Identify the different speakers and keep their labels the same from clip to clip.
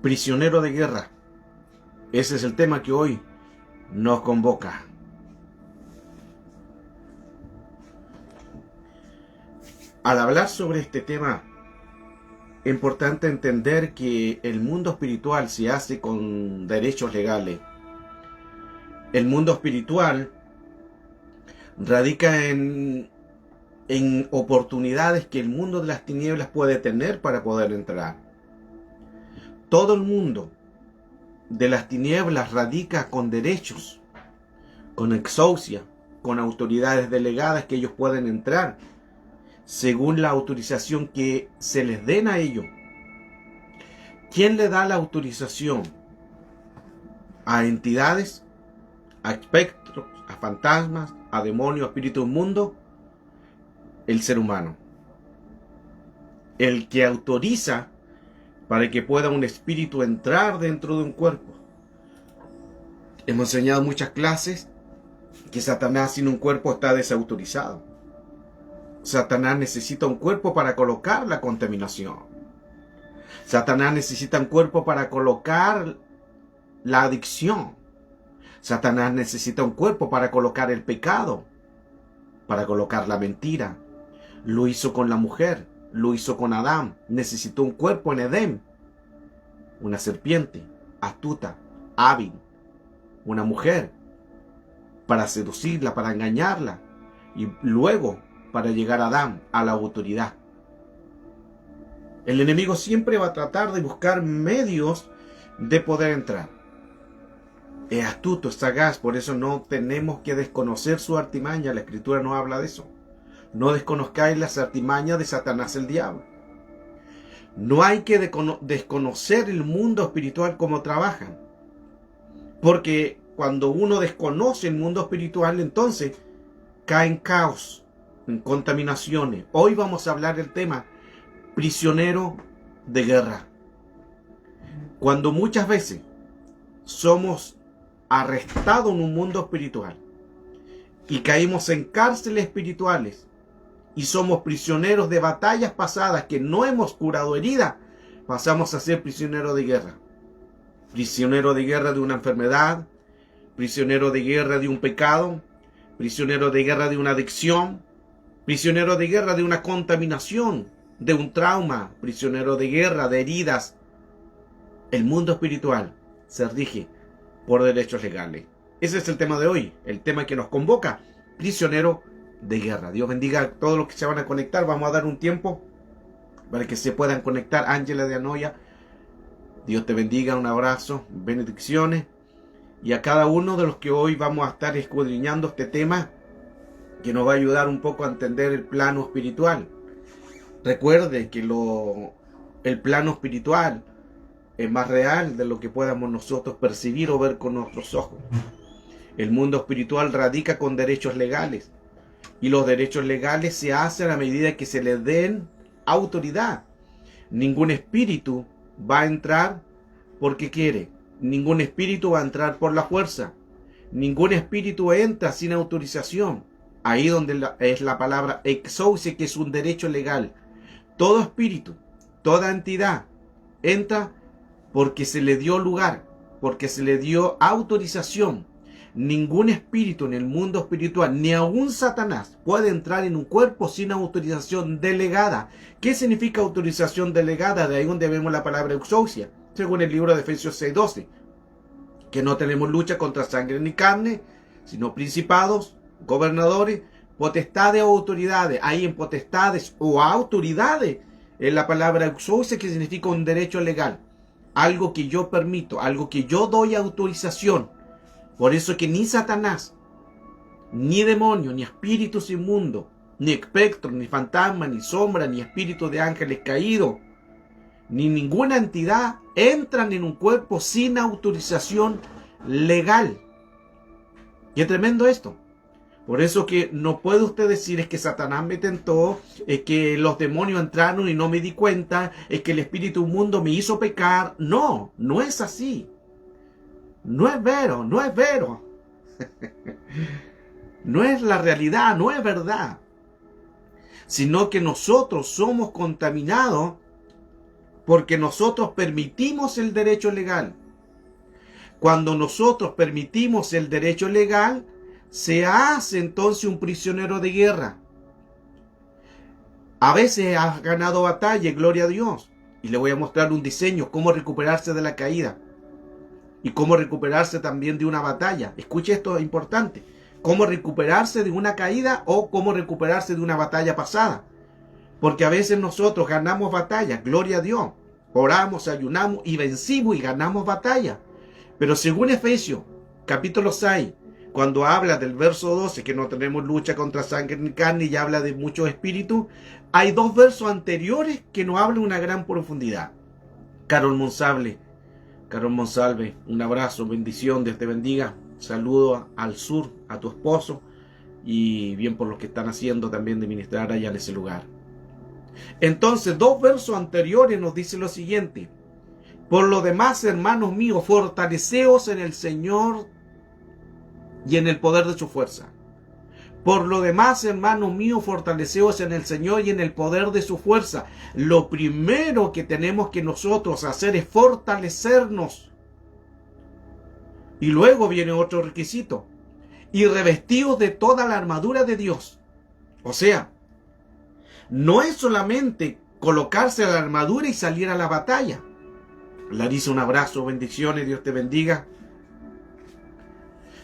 Speaker 1: prisionero de guerra. Ese es el tema que hoy nos convoca. Al hablar sobre este tema, es importante entender que el mundo espiritual se hace con derechos legales. El mundo espiritual radica en oportunidades que el mundo de las tinieblas puede tener para poder entrar. Todo el mundo de las tinieblas radica con derechos, con exousia, con autoridades delegadas que ellos pueden entrar según la autorización que se les den a ellos. ¿Quién le da la autorización? A entidades, a espectros, a fantasmas, a demonios, a espíritus inmundos. El ser humano. El que autoriza para que pueda un espíritu entrar dentro de un cuerpo. Hemos enseñado muchas clases que Satanás sin un cuerpo está desautorizado. Satanás necesita un cuerpo para colocar la contaminación. Satanás necesita un cuerpo para colocar la adicción. Satanás necesita un cuerpo para colocar el pecado, para colocar la mentira. Lo hizo con la mujer, lo hizo con Adán. Necesitó un cuerpo en Edén. Una serpiente astuta, hábil. Una mujer para seducirla, para engañarla. Y luego para llegar a Adán, a la autoridad. El enemigo siempre va a tratar de buscar medios de poder entrar. Es astuto, es sagaz, por eso no tenemos que desconocer su artimaña. La Escritura nos habla de eso. No desconozcáis las artimañas de Satanás el diablo. No hay que desconocer el mundo espiritual como trabajan. Porque cuando uno desconoce el mundo espiritual, entonces cae en caos, en contaminaciones. Hoy vamos a hablar del tema prisionero de guerra. Cuando muchas veces somos arrestados en un mundo espiritual y caímos en cárceles espirituales y somos prisioneros de batallas pasadas que no hemos curado heridas, pasamos a ser prisioneros de guerra. Prisionero de guerra de una enfermedad, prisionero de guerra de un pecado, prisionero de guerra de una adicción, prisionero de guerra de una contaminación, de un trauma, prisionero de guerra, de heridas. El mundo espiritual se rige por derechos legales. Ese es el tema de hoy, el tema que nos convoca, prisionero de guerra. Dios bendiga a todos los que se van a conectar. Vamos a dar un tiempo para que se puedan conectar. Ángela de Anoya, Dios te bendiga, un abrazo, benedicciones. Y a cada uno de los que hoy vamos a estar escudriñando este tema, que nos va a ayudar un poco a entender el plano espiritual. Recuerde que el plano espiritual es más real de lo que podamos nosotros percibir o ver con nuestros ojos. El mundo espiritual radica con derechos legales. Y los derechos legales se hacen a medida que se les den autoridad. Ningún espíritu va a entrar porque quiere. Ningún espíritu va a entrar por la fuerza. Ningún espíritu entra sin autorización. Ahí donde es la palabra exousia, que es un derecho legal. Todo espíritu, toda entidad entra porque se le dio lugar, porque se le dio autorización. Ningún espíritu en el mundo espiritual, ni aún Satanás, puede entrar en un cuerpo sin autorización delegada. ¿Qué significa autorización delegada? De ahí donde vemos la palabra exousia, según el libro de Efesios 6:12. Que no tenemos lucha contra sangre ni carne, sino principados, gobernadores, potestades o autoridades. Hay en potestades o autoridades en la palabra exousia, que significa un derecho legal. Algo que yo permito, algo que yo doy autorización. Por eso que ni Satanás, ni demonio, ni espíritus inmundos, ni espectros, ni fantasmas, ni sombras, ni espíritus de ángeles caídos, ni ninguna entidad entran en un cuerpo sin autorización legal. Y es tremendo esto. Por eso que no puede usted decir es que Satanás me tentó, es que los demonios entraron y no me di cuenta, es que el espíritu inmundo me hizo pecar. No, no es así. No es vero, no es vero. No es la realidad, no es verdad. Sino que nosotros somos contaminados porque nosotros permitimos el derecho legal. Cuando nosotros permitimos el derecho legal, se hace entonces un prisionero de guerra. A veces has ganado batalla, gloria a Dios. Y le voy a mostrar un diseño, cómo recuperarse de la caída. Y cómo recuperarse también de una batalla. Escuche esto, es importante. Cómo recuperarse de una caída o cómo recuperarse de una batalla pasada. Porque a veces nosotros ganamos batallas, gloria a Dios. Oramos, ayunamos y vencimos y ganamos batalla. Pero según Efesios, capítulo 6, cuando habla del verso 12, que no tenemos lucha contra sangre ni carne, y habla de muchos espíritus, hay dos versos anteriores que nos hablan una gran profundidad. Carol Monsalve, un abrazo, bendición, Dios te bendiga. Saludo al sur, a tu esposo, y bien por los que están haciendo también de ministrar allá en ese lugar. Entonces, dos versos anteriores nos dice lo siguiente: por lo demás, hermanos míos, fortaleceos en el Señor y en el poder de su fuerza. Por lo demás, hermanos míos, fortaleceos en el Señor y en el poder de su fuerza. Lo primero que tenemos que nosotros hacer es fortalecernos. Y luego viene otro requisito: y revestidos de toda la armadura de Dios. O sea, no es solamente colocarse la armadura y salir a la batalla. Larisa, un abrazo, bendiciones, Dios te bendiga.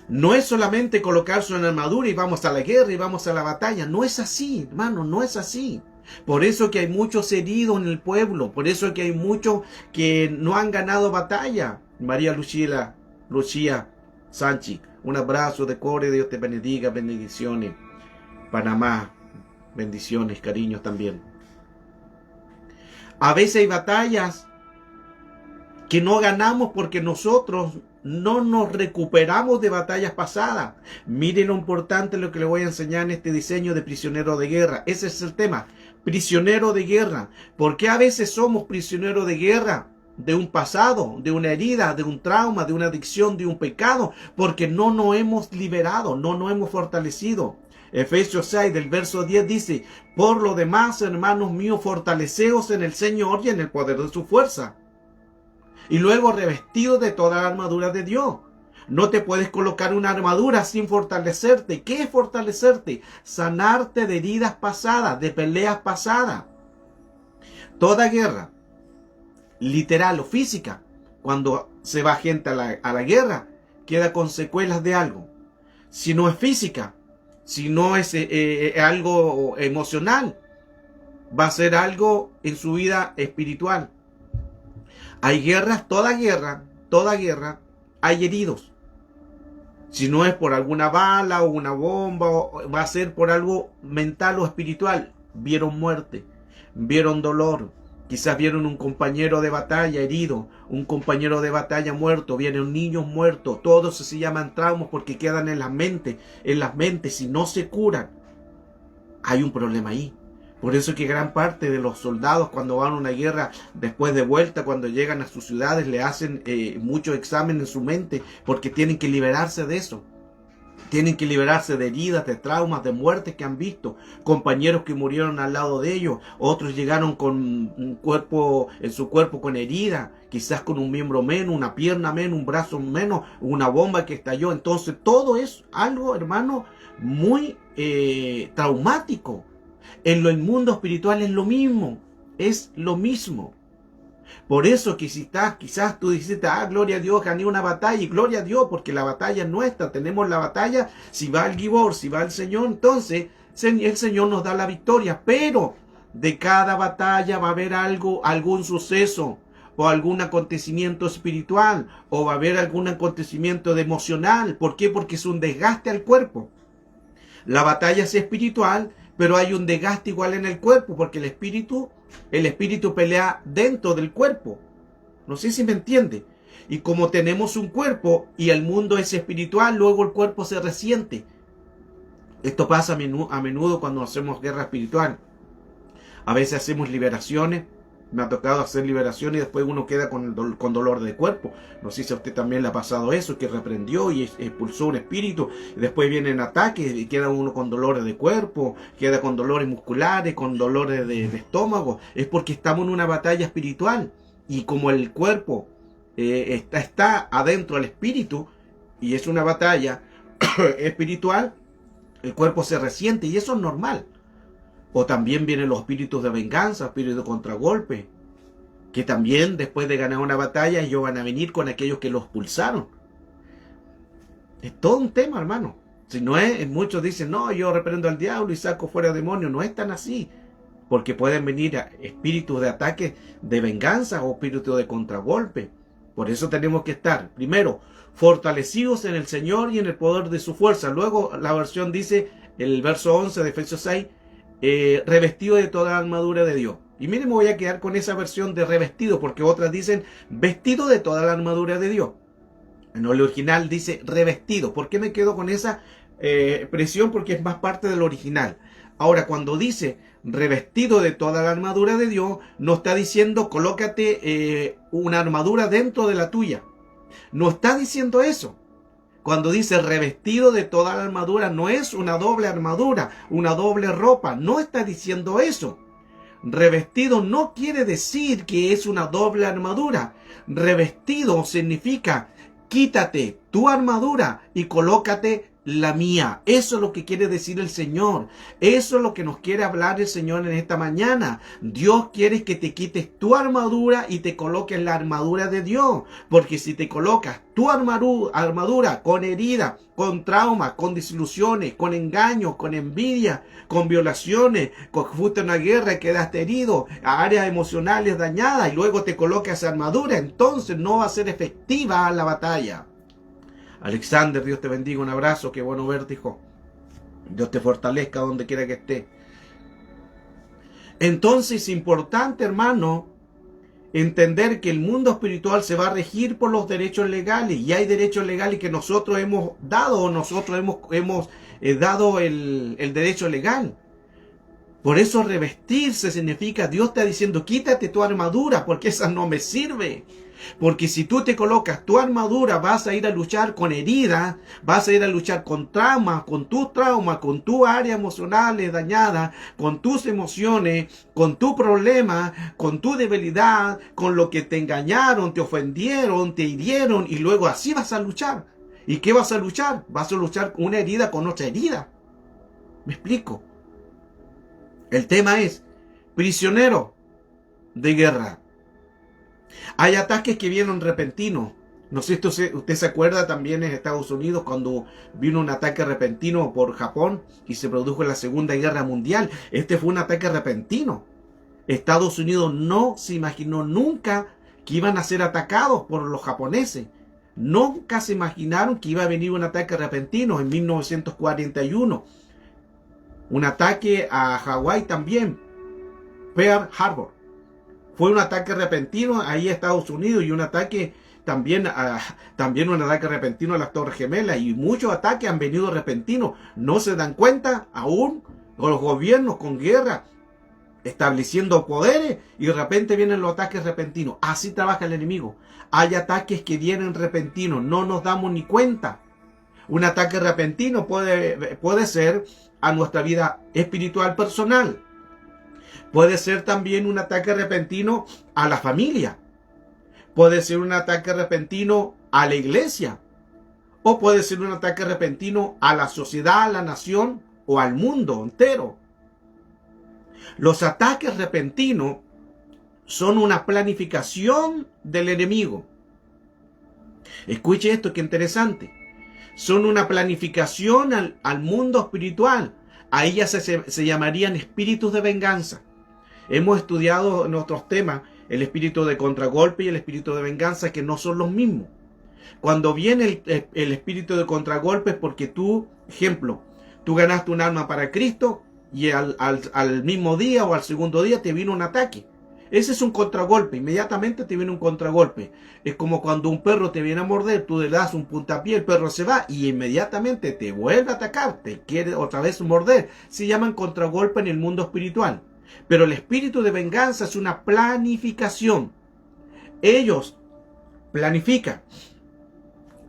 Speaker 1: No es solamente colocarse una armadura y vamos a la guerra y vamos a la batalla. No es así, hermano, no es así. Por eso que hay muchos heridos en el pueblo. Por eso que hay muchos que no han ganado batalla. María Lucía Sánchez, un abrazo de core, Dios te bendiga, bendiciones. Panamá, bendiciones, cariños también. A veces hay batallas que no ganamos porque nosotros no nos recuperamos de batallas pasadas. Miren lo importante lo que les voy a enseñar en este diseño de prisionero de guerra. Ese es el tema, prisionero de guerra. ¿Por qué a veces somos prisioneros de guerra? De un pasado, de una herida, de un trauma, de una adicción, de un pecado, porque no nos hemos liberado, no nos hemos fortalecido. Efesios 6 del verso 10 dice: por lo demás, hermanos míos, fortaleceos en el Señor y en el poder de su fuerza. Y luego revestido de toda la armadura de Dios. No te puedes colocar una armadura sin fortalecerte. ¿Qué es fortalecerte? Sanarte de heridas pasadas, de peleas pasadas. Toda guerra, literal o física, cuando se va gente a la guerra, queda con secuelas de algo. Si no es física, si no es algo emocional, va a ser algo en su vida espiritual. Hay guerras, toda guerra, hay heridos. Si no es por alguna bala o una bomba, va a ser por algo mental o espiritual. Vieron muerte, vieron dolor, quizás vieron un compañero de batalla herido, un compañero de batalla muerto, vienen niños muertos. Todos se llaman traumas porque quedan en las mentes, si no se curan. Hay un problema ahí. Por eso que gran parte de los soldados cuando van a una guerra, después de vuelta, cuando llegan a sus ciudades, le hacen muchos exámenes en su mente, porque tienen que liberarse de eso. Tienen que liberarse de heridas, de traumas, de muertes que han visto. Compañeros que murieron al lado de ellos, otros llegaron con un cuerpo, en su cuerpo con herida, quizás con un miembro menos, una pierna menos, un brazo menos, una bomba que estalló. Entonces todo es algo, hermano, muy traumático. En lo inmundo espiritual es lo mismo, es lo mismo. Por eso que si estás, quizás tú dices, gloria a Dios, gané una batalla, y gloria a Dios, porque la batalla es nuestra, tenemos la batalla, si va el Gibor, si va el Señor, entonces el Señor nos da la victoria, pero de cada batalla va a haber algún suceso, o algún acontecimiento espiritual, o va a haber algún acontecimiento emocional. ¿Por qué? Porque es un desgaste al cuerpo. La batalla es espiritual, pero hay un desgaste igual en el cuerpo, porque el espíritu pelea dentro del cuerpo. No sé si me entiende. Y como tenemos un cuerpo y el mundo es espiritual, luego el cuerpo se resiente. Esto pasa a menudo cuando hacemos guerra espiritual. A veces hacemos liberaciones Me ha tocado hacer liberación y después uno queda con dolor de cuerpo. No sé si a usted también le ha pasado eso, que reprendió y expulsó un espíritu, y después vienen ataques y queda uno con dolores de cuerpo, queda con dolores musculares, con dolores de estómago. Es porque estamos en una batalla espiritual, y como el cuerpo está adentro del espíritu, y es una batalla espiritual, el cuerpo se resiente, y eso es normal. O también vienen los espíritus de venganza, espíritus de contragolpe, que también después de ganar una batalla ellos van a venir con aquellos que los expulsaron. Es todo un tema, hermano. Si no es, muchos dicen, no, yo reprendo al diablo y saco fuera demonios. No es tan así, porque pueden venir espíritus de ataque, de venganza o espíritus de contragolpe. Por eso tenemos que estar, primero, fortalecidos en el Señor y en el poder de su fuerza. Luego la versión dice, el verso 11 de Efesios 6, revestido de toda la armadura de Dios. Y miren, me voy a quedar con esa versión de revestido, porque otras dicen vestido de toda la armadura de Dios. En el original dice revestido. ¿Por qué me quedo con esa expresión? Porque es más parte del original. Ahora, cuando dice revestido de toda la armadura de Dios, no está diciendo colócate una armadura dentro de la tuya. No está diciendo eso. Cuando dice revestido de toda la armadura, no es una doble armadura, una doble ropa. No está diciendo eso. Revestido no quiere decir que es una doble armadura. Revestido significa quítate tu armadura y colócate la mía. Eso es lo que quiere decir el Señor. Eso es lo que nos quiere hablar el Señor en esta mañana. Dios quiere que te quites tu armadura y te coloques la armadura de Dios. Porque si te colocas tu armadura con herida, con trauma, con desilusiones, con engaños, con envidia, con violaciones, con fuiste en una guerra y quedaste herido, a áreas emocionales dañadas, y luego te colocas esa armadura, entonces no va a ser efectiva la batalla. Alexander, Dios te bendiga, un abrazo, qué bueno verte, hijo. Dios te fortalezca donde quiera que esté. Entonces es importante, hermano, entender que el mundo espiritual se va a regir por los derechos legales, y hay derechos legales que nosotros hemos dado, o nosotros hemos dado el derecho legal. Por eso revestirse significa, Dios está diciendo, quítate tu armadura, porque esa no me sirve. Porque si tú te colocas tu armadura, vas a ir a luchar con heridas, vas a ir a luchar con traumas, con tus áreas emocionales dañadas, con tus emociones, con tu problema, con tu debilidad, con lo que te engañaron, te ofendieron, te hirieron, y luego así vas a luchar. ¿Y qué vas a luchar? Vas a luchar una herida con otra herida. ¿Me explico? El tema es prisionero de guerra. Hay ataques que vienen repentinos. No sé si usted se acuerda también en Estados Unidos cuando vino un ataque repentino por Japón y se produjo la Segunda Guerra Mundial. Este fue un ataque repentino. Estados Unidos no se imaginó nunca que iban a ser atacados por los japoneses. Nunca se imaginaron que iba a venir un ataque repentino en 1941. Un ataque a Hawái también. Pearl Harbor. Fue un ataque repentino ahí a Estados Unidos, y un ataque también un ataque repentino a las Torres Gemelas, y muchos ataques han venido repentinos. No se dan cuenta aún los gobiernos con guerra, estableciendo poderes, y de repente vienen los ataques repentinos. Así trabaja el enemigo. Hay ataques que vienen repentinos, no nos damos ni cuenta. Un ataque repentino puede ser a nuestra vida espiritual personal. Puede ser también un ataque repentino a la familia. Puede ser un ataque repentino a la iglesia. O puede ser un ataque repentino a la sociedad, a la nación o al mundo entero. Los ataques repentinos son una planificación del enemigo. Escuche esto, que interesante. Son una planificación al mundo espiritual. Ahí ya se llamarían espíritus de venganza. Hemos estudiado en otros temas el espíritu de contragolpe y el espíritu de venganza, que no son los mismos. Cuando viene el espíritu de contragolpe es porque tú, ejemplo, tú ganaste un alma para Cristo y al mismo día o al segundo día te vino un ataque. Ese es un contragolpe, inmediatamente te viene un contragolpe. Es como cuando un perro te viene a morder, tú le das un puntapié, el perro se va y inmediatamente te vuelve a atacar, te quiere otra vez morder. Se llaman contragolpe en el mundo espiritual. Pero el espíritu de venganza es una planificación. Ellos planifican.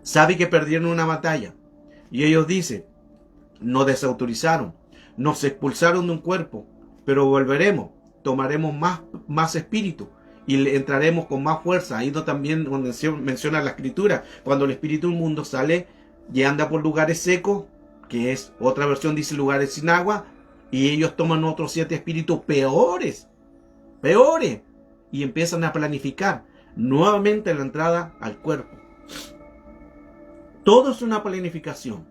Speaker 1: Saben que perdieron una batalla. Y ellos dicen, nos desautorizaron, nos expulsaron de un cuerpo, pero volveremos, tomaremos más espíritu y le entraremos con más fuerza. Ahí también donde menciona la escritura, cuando el espíritu inmundo sale y anda por lugares secos, que es otra versión, dice lugares sin agua, y ellos toman otros 7 espíritus peores, y empiezan a planificar nuevamente la entrada al cuerpo. Todo es una planificación.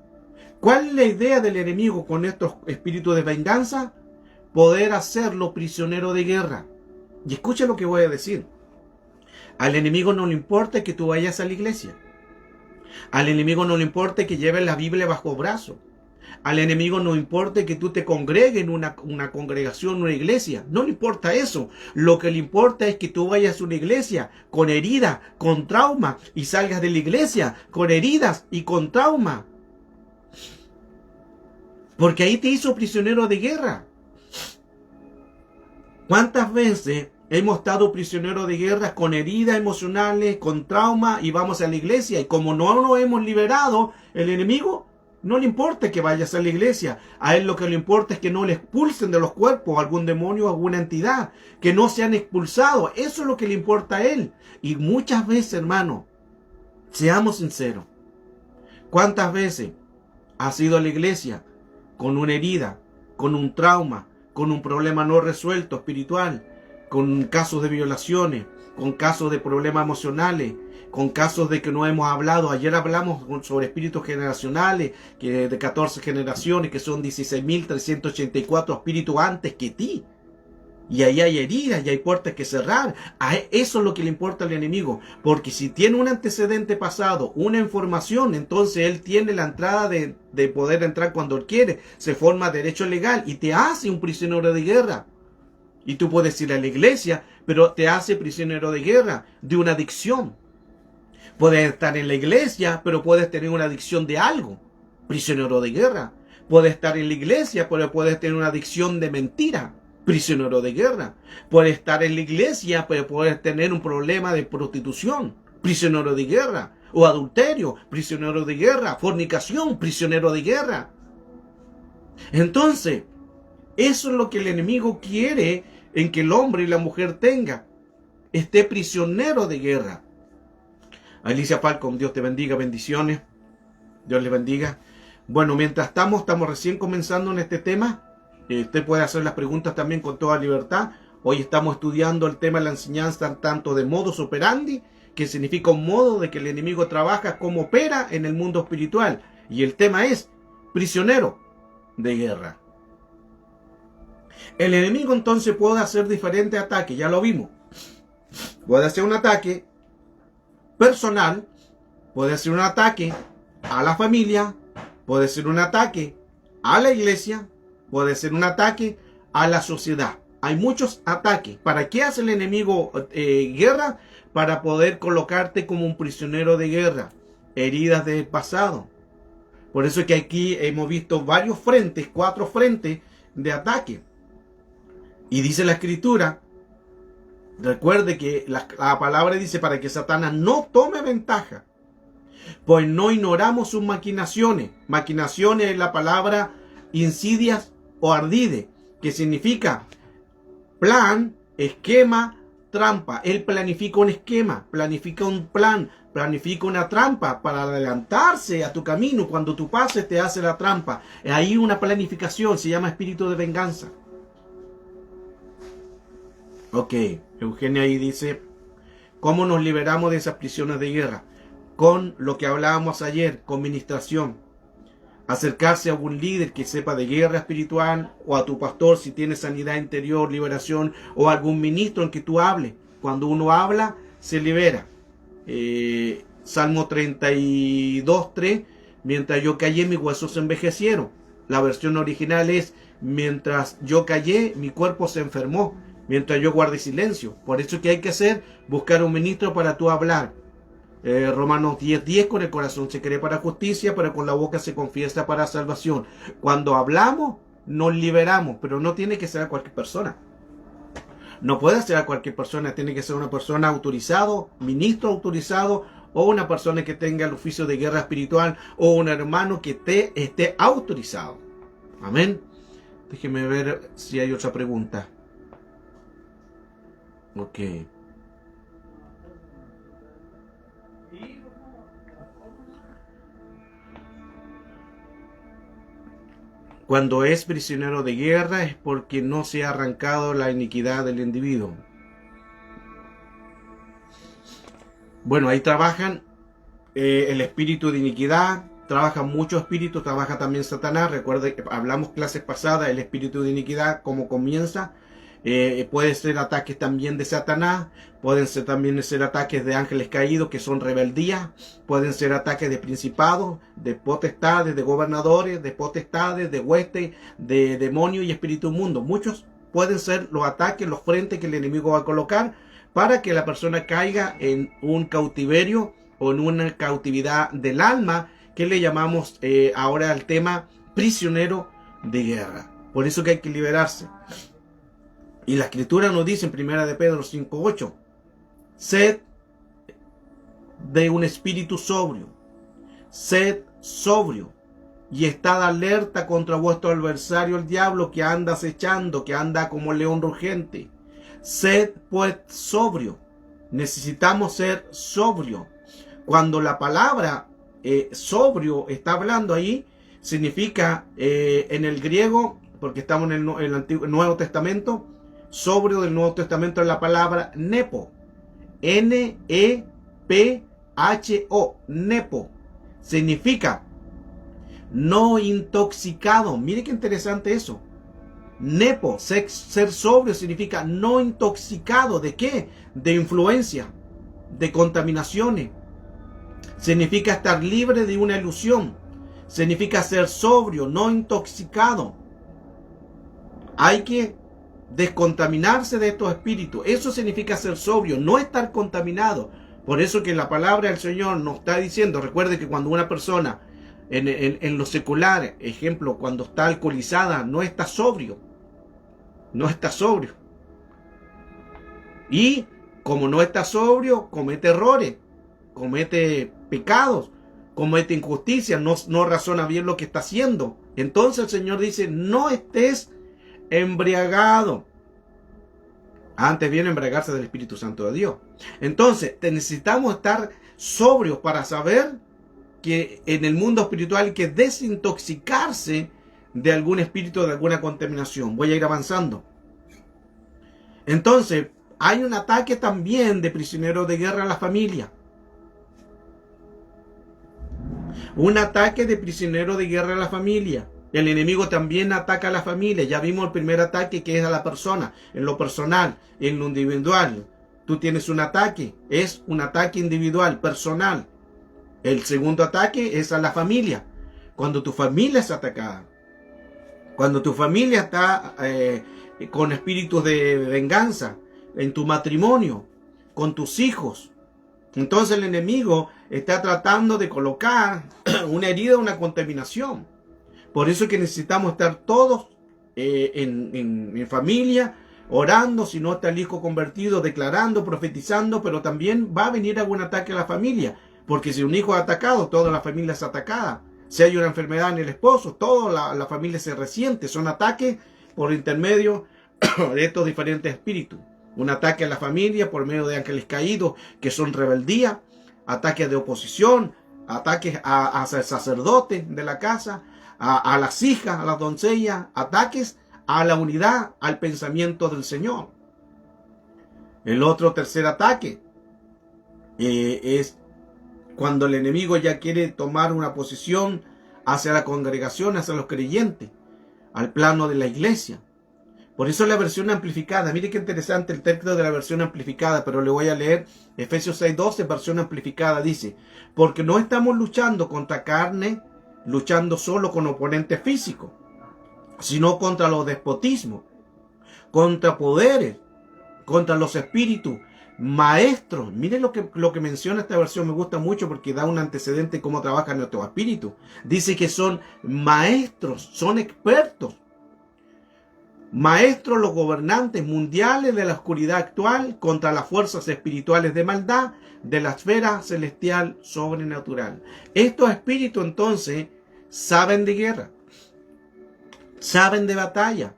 Speaker 1: ¿Cuál es la idea del enemigo con estos espíritus de venganza? Poder hacerlo prisionero de guerra. Y escucha lo que voy a decir. Al enemigo no le importa que tú vayas a la iglesia. Al enemigo no le importa que lleves la Biblia bajo brazo. Al enemigo no importa que tú te congregues en una congregación, una iglesia. No le importa eso. Lo que le importa es que tú vayas a una iglesia con heridas, con trauma, y salgas de la iglesia con heridas y con trauma. Porque ahí te hizo prisionero de guerra. ¿Cuántas veces hemos estado prisioneros de guerra con heridas emocionales, con trauma, y vamos a la iglesia? Y como no nos hemos liberado, el enemigo no le importa que vayas a la iglesia. A él lo que le importa es que no le expulsen de los cuerpos algún demonio o alguna entidad. Que no sean expulsados. Eso es lo que le importa a él. Y muchas veces, hermano, seamos sinceros. ¿Cuántas veces has ido a la iglesia con una herida, con un trauma, con un problema no resuelto espiritual, con casos de violaciones, con casos de problemas emocionales, con casos de que no hemos hablado? Ayer hablamos sobre espíritus generacionales, que de 14 generaciones, que son 16.384 espíritus antes que ti. Y ahí hay heridas y hay puertas que cerrar. Eso es lo que le importa al enemigo. Porque si tiene un antecedente pasado, una información, entonces él tiene la entrada de poder entrar cuando él quiere. Se forma derecho legal y te hace un prisionero de guerra. Y tú puedes ir a la iglesia, pero te hace prisionero de guerra, de una adicción. Puedes estar en la iglesia, pero puedes tener una adicción de algo. Prisionero de guerra. Puedes estar en la iglesia, pero puedes tener una adicción de mentira. Prisionero de guerra. Puedes estar en la iglesia, pero puedes tener un problema de prostitución. Prisionero de guerra. O adulterio. Prisionero de guerra. Fornicación. Prisionero de guerra. Entonces, eso es lo que el enemigo quiere en que el hombre y la mujer tenga. Esté prisionero de guerra. Alicia Falcón, Dios te bendiga, bendiciones. Dios le bendiga. Bueno, mientras estamos recién comenzando en este tema. Usted puede hacer las preguntas también con toda libertad. Hoy estamos estudiando el tema de la enseñanza tanto de modus operandi, que significa un modo de que el enemigo trabaja, como opera en el mundo espiritual. Y el tema es prisionero de guerra. El enemigo entonces puede hacer diferentes ataques, ya lo vimos. Puede hacer un ataque personal, puede hacer un ataque a la familia, puede ser un ataque a la iglesia, puede ser un ataque a la sociedad. Hay muchos ataques. ¿Para qué hace el enemigo guerra? Para poder colocarte como un prisionero de guerra. Heridas del pasado. Por eso es que aquí hemos visto varios frentes, 4 frentes de ataque. Y dice la escritura, recuerde que la palabra dice, para que Satanás no tome ventaja, pues no ignoramos sus maquinaciones. Maquinaciones es la palabra insidias o ardide, que significa plan, esquema, trampa. Él planifica un esquema, planifica un plan, planifica una trampa para adelantarse a tu camino. Cuando tú pases te hace la trampa. Ahí una planificación, se llama espíritu de venganza. Ok, Eugenia ahí dice, ¿cómo nos liberamos de esas prisiones de guerra? Con lo que hablábamos ayer, con ministración. Acercarse a algún líder que sepa de guerra espiritual, o a tu pastor si tiene sanidad interior, liberación, o algún ministro en que tú hables. Cuando uno habla, se libera. Salmo 32:3, mientras yo callé, mis huesos se envejecieron. La versión original es, mientras yo callé, mi cuerpo se enfermó. Mientras yo guardé silencio. Por eso que hay que hacer, buscar un ministro para tú hablar. Romanos 10:10, con el corazón se cree para justicia, pero con la boca se confiesa para salvación. Cuando hablamos, nos liberamos, pero no tiene que ser a cualquier persona. No puede ser a cualquier persona, tiene que ser una persona autorizado, ministro autorizado, o una persona que tenga el oficio de guerra espiritual, o un hermano que esté autorizado. Amén. Déjeme ver si hay otra pregunta. Ok. Cuando es prisionero de guerra es porque no se ha arrancado la iniquidad del individuo. Bueno, ahí trabajan el espíritu de iniquidad, trabajan muchos espíritus, trabaja también Satanás. Recuerde que hablamos clases pasadas, el espíritu de iniquidad, cómo comienza. Puede ser ataques también de Satanás, pueden ser también ataques de ángeles caídos, que son rebeldías, pueden ser ataques de principados, de potestades, de gobernadores, de potestades, de huestes, de demonios y espíritu inmundo. Muchos pueden ser los ataques, los frentes que el enemigo va a colocar para que la persona caiga en un cautiverio o en una cautividad del alma, que le llamamos ahora al tema prisionero de guerra. Por eso que hay que liberarse. Y la escritura nos dice en 1 de Pedro 5:8, sed de un espíritu sobrio, sed sobrio, y estad alerta contra vuestro adversario el diablo, que anda acechando, que anda como león rugiente. Sed pues sobrio. Necesitamos ser sobrio. Cuando la palabra sobrio está hablando ahí, significa en el griego, porque estamos en el Nuevo Testamento, sobrio del Nuevo Testamento es la palabra nepo. N-E-P-H-O. Nepo. Significa no intoxicado. Mire qué interesante eso. Nepo, ser sobrio, significa no intoxicado. ¿De qué? De influencia, de contaminaciones. Significa estar libre de una ilusión. Significa ser sobrio, no intoxicado. Hay que descontaminarse de estos espíritus. Eso significa ser sobrio, no estar contaminado. Por eso que la palabra del Señor nos está diciendo, recuerde que cuando una persona en lo secular, ejemplo, cuando está alcoholizada, no está sobrio. No está sobrio. Y como no está sobrio, comete errores, comete pecados, comete injusticia, no razona bien lo que está haciendo. Entonces el Señor dice, no estés embriagado. Antes viene embriagarse del Espíritu Santo de Dios. Entonces necesitamos estar sobrios para saber que en el mundo espiritual hay que desintoxicarse de algún espíritu, de alguna contaminación. Voy a ir avanzando. Entonces, hay un ataque también de prisioneros de guerra a la familia. Un ataque de prisioneros de guerra a la familia. El enemigo también ataca a la familia. Ya vimos el primer ataque, que es a la persona, en lo personal, en lo individual. Tú tienes un ataque, es un ataque individual, personal. El segundo ataque es a la familia. Cuando tu familia es atacada. Cuando tu familia está con espíritus de venganza, en tu matrimonio, con tus hijos. Entonces el enemigo está tratando de colocar una herida, una contaminación. Por eso es que necesitamos estar todos en familia, orando, si no está el hijo convertido, declarando, profetizando, pero también va a venir algún ataque a la familia. Porque si un hijo es atacado, toda la familia es atacada. Si hay una enfermedad en el esposo, toda la familia se resiente. Son ataques por intermedio de estos diferentes espíritus. Un ataque a la familia por medio de ángeles caídos, que son rebeldía, ataques de oposición, ataques a sacerdotes de la casa, a las hijas, a las doncellas, ataques a la unidad, al pensamiento del Señor. El otro tercer ataque es cuando el enemigo ya quiere tomar una posición hacia la congregación, hacia los creyentes, al plano de la iglesia. Por eso la versión amplificada, mire qué interesante el texto de la versión amplificada, pero le voy a leer Efesios 6:12, versión amplificada, dice, porque no estamos luchando contra carne, luchando solo con oponentes físicos, sino contra los despotismos, contra poderes, contra los espíritus, maestros. Miren lo que menciona esta versión, me gusta mucho porque da un antecedente de cómo trabaja nuestro espíritu. Dice que son maestros, son expertos. Maestros, los gobernantes mundiales de la oscuridad actual contra las fuerzas espirituales de maldad de la esfera celestial sobrenatural. Estos espíritus entonces saben de guerra, saben de batalla,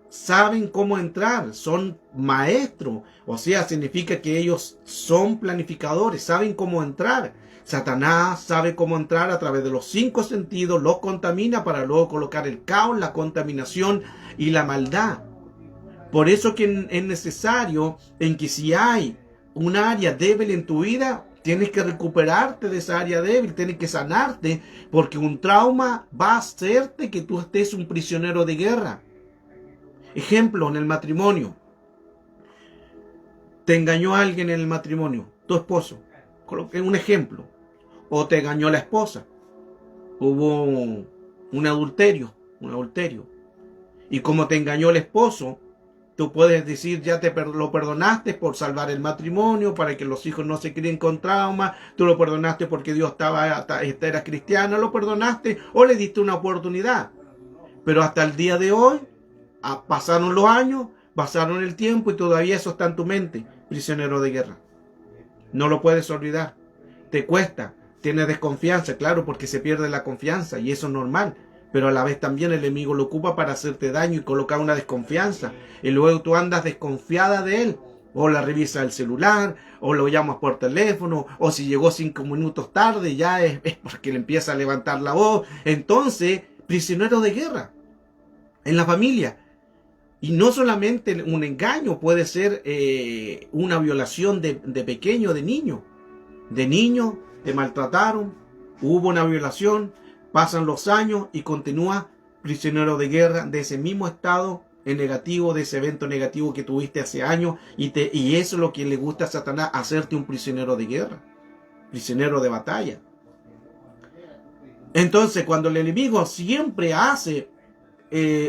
Speaker 1: saben cómo entrar, son maestros. O sea, significa que ellos son planificadores, saben cómo entrar. Satanás sabe cómo entrar a través de los 5 sentidos, los contamina para luego colocar el caos, la contaminación y la maldad. Por eso que es necesario en que si hay un área débil en tu vida, tienes que recuperarte de esa área débil, tienes que sanarte, porque un trauma va a hacerte que tú estés un prisionero de guerra. Ejemplo, en el matrimonio. Te engañó alguien en el matrimonio, tu esposo. Coloqué un ejemplo. O te engañó la esposa. Hubo un adulterio. Y como te engañó el esposo, tú puedes decir, ya lo perdonaste por salvar el matrimonio, para que los hijos no se críen con trauma. Tú lo perdonaste porque Dios era cristiano, lo perdonaste o le diste una oportunidad. Pero hasta el día de hoy, pasaron los años, pasaron el tiempo y todavía eso está en tu mente, prisionero de guerra. No lo puedes olvidar. Te cuesta, tienes desconfianza, claro, porque se pierde la confianza y eso es normal. Pero a la vez también el enemigo lo ocupa para hacerte daño y colocar una desconfianza. Y luego tú andas desconfiada de él. O la revisa el celular, o lo llamas por teléfono, o si llegó 5 minutos tarde, ya es porque le empieza a levantar la voz. Entonces, prisionero de guerra en la familia. Y no solamente un engaño, puede ser una violación de pequeño, de niño. De niño, te maltrataron, hubo una violación, pasan los años y continúa prisionero de guerra de ese mismo estado negativo, de ese evento negativo que tuviste hace años. Y eso es lo que le gusta a Satanás, hacerte un prisionero de guerra, prisionero de batalla. Entonces, cuando el enemigo siempre hace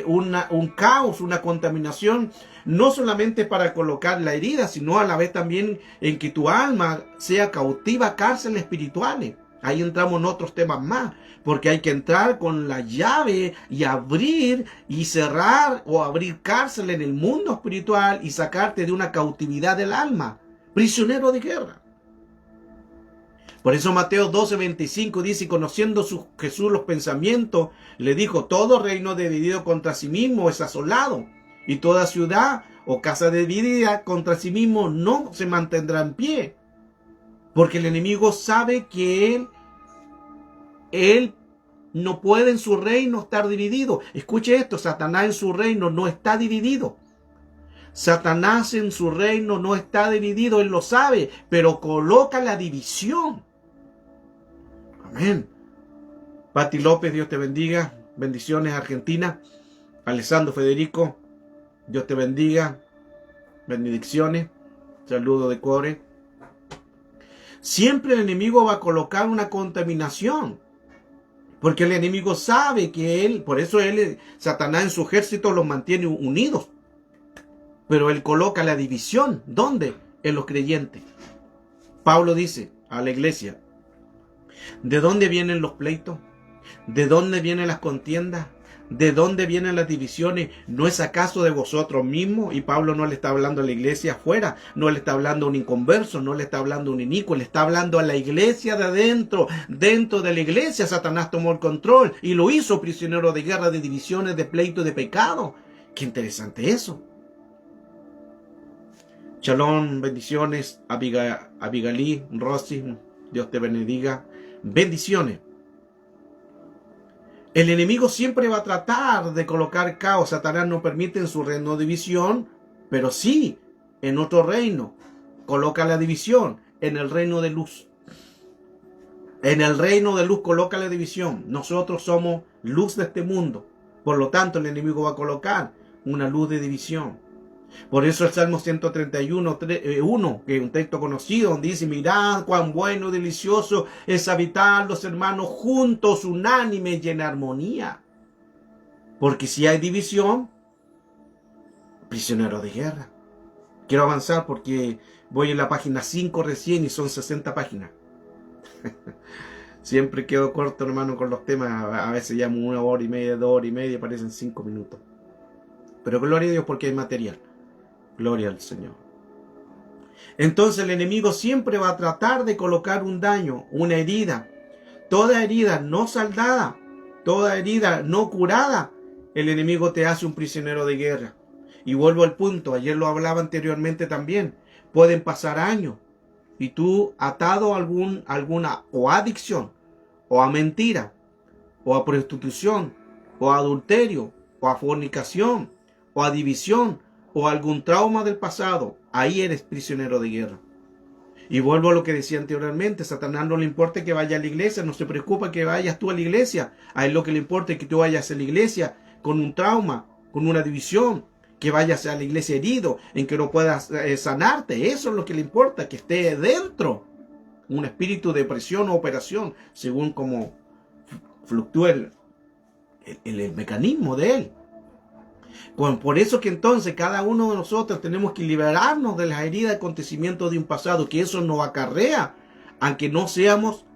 Speaker 1: un caos, una contaminación, no solamente para colocar la herida, sino a la vez también en que tu alma sea cautiva a cárceles espirituales. Ahí entramos en otros temas más, porque hay que entrar con la llave y abrir y cerrar o abrir cárcel en el mundo espiritual y sacarte de una cautividad del alma, prisionero de guerra. Por eso Mateo 12:25 dice, conociendo Jesús los pensamientos, le dijo, todo reino dividido contra sí mismo es asolado, y toda ciudad o casa dividida contra sí mismo no se mantendrá en pie. Porque el enemigo sabe que él no puede en su reino estar dividido. Escuche esto, Satanás en su reino no está dividido. Satanás en su reino no está dividido, él lo sabe, pero coloca la división. Amén. Pati López, Dios te bendiga. Bendiciones, Argentina. Alessandro Federico, Dios te bendiga. Benedicciones. Saludo de Core. Siempre el enemigo va a colocar una contaminación. Porque el enemigo sabe que por eso Satanás en su ejército los mantiene unidos. Pero él coloca la división. ¿Dónde? En los creyentes. Pablo dice a la iglesia, ¿de dónde vienen los pleitos? ¿De dónde vienen las contiendas? ¿De dónde vienen las divisiones? ¿No es acaso de vosotros mismos? Y Pablo no le está hablando a la iglesia afuera, no le está hablando a un inconverso, no le está hablando a un inicuo, le está hablando a la iglesia de adentro. Dentro de la iglesia Satanás tomó el control y lo hizo prisionero de guerra, de divisiones, de pleitos, de pecado. Qué interesante eso. Shalom, bendiciones, Abigalí, Rosy, Dios te bendiga. Bendiciones. El enemigo siempre va a tratar de colocar caos. Satanás no permite en su reino división, pero sí en otro reino. Coloca la división en el reino de luz. En el reino de luz coloca la división. Nosotros somos luz de este mundo. Por lo tanto, el enemigo va a colocar una luz de división. Por eso el Salmo 131:1, que es un texto conocido, donde dice, mirad cuán bueno y delicioso es habitar los hermanos juntos, unánimes y en armonía. Porque si hay división, prisionero de guerra. Quiero avanzar porque voy en la página 5 recién y son 60 páginas. Siempre quedo corto, hermano, con los temas. A veces llamo 1 hora y media, 2 horas y media, parecen 5 minutos. Pero gloria a Dios porque hay material. Gloria al Señor. Entonces el enemigo siempre va a tratar de colocar un daño, una herida. Toda herida no saldada, toda herida no curada, el enemigo te hace un prisionero de guerra. Y vuelvo al punto, ayer lo hablaba anteriormente también. Pueden pasar años y tú atado a alguna o adicción, o a mentira, o a prostitución, o a adulterio, o a fornicación, o a división, o a algún trauma del pasado, ahí eres prisionero de guerra. Y vuelvo a lo que decía anteriormente, Satanás no le importa que vaya a la iglesia, no se preocupa que vayas tú a la iglesia, a él lo que le importa es que tú vayas a la iglesia con un trauma, con una división, que vayas a la iglesia herido, en que no puedas sanarte, eso es lo que le importa, que esté dentro un espíritu de presión o operación, según como fluctúa el mecanismo de él. Por eso que entonces cada uno de nosotros tenemos que liberarnos de las heridas de acontecimientos de un pasado, que eso nos acarrea, aunque no seamos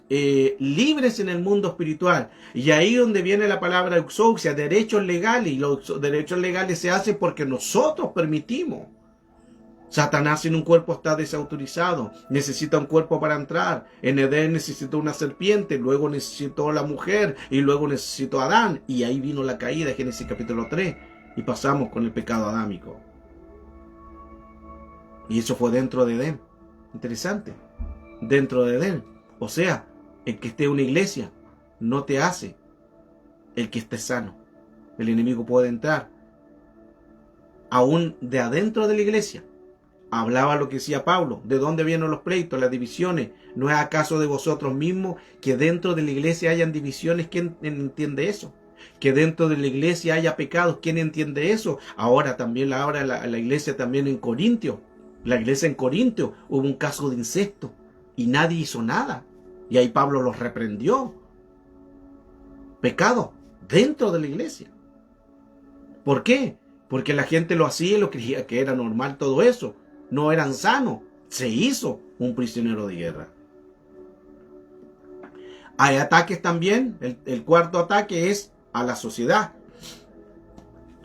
Speaker 1: libres en el mundo espiritual. Y ahí donde viene la palabra exousia, derechos legales, y los derechos legales se hacen porque nosotros permitimos. Satanás en un cuerpo está desautorizado, necesita un cuerpo para entrar. En Edén necesitó una serpiente, luego necesitó la mujer y luego necesitó a Adán. Y ahí vino la caída, Génesis capítulo 3, y pasamos con el pecado adámico. Y eso fue dentro de Edén. Interesante, dentro de Edén. O sea, el que esté en una iglesia no te hace el que esté sano. El enemigo puede entrar aún de adentro de la iglesia. Hablaba lo que decía Pablo, ¿de dónde vienen los pleitos, las divisiones? ¿No es acaso de vosotros mismos que dentro de la iglesia hayan divisiones? ¿Quién entiende eso? Que dentro de la iglesia haya pecados, ¿quién entiende eso? Ahora también la iglesia también en Corintio. La iglesia en Corintio hubo un caso de incesto y nadie hizo nada. Y ahí Pablo los reprendió. Pecado dentro de la iglesia. ¿Por qué? Porque la gente lo hacía y lo creía que era normal todo eso. No eran sanos. Se hizo un prisionero de guerra. Hay ataques también. El cuarto ataque es a la sociedad.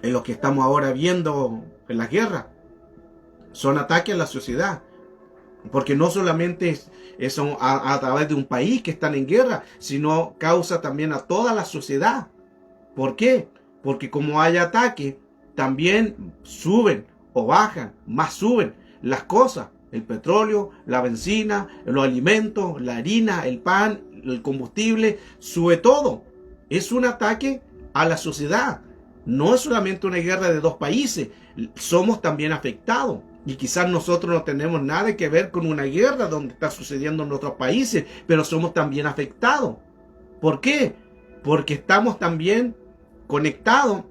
Speaker 1: En lo que estamos ahora viendo en la guerra. Son ataques a la sociedad. Porque no solamente son a través de un país que están en guerra, sino causa también a toda la sociedad. ¿Por qué? Porque como hay ataque, también suben o bajan, más suben las cosas. El petróleo, la benzina, los alimentos, la harina, el pan, el combustible, sube todo. Es un ataque a la sociedad. No es solamente una guerra de dos países, somos también afectados. Y quizás nosotros no tenemos nada que ver con una guerra donde está sucediendo en otros países, pero somos también afectados. ¿Por qué? Porque estamos también conectados,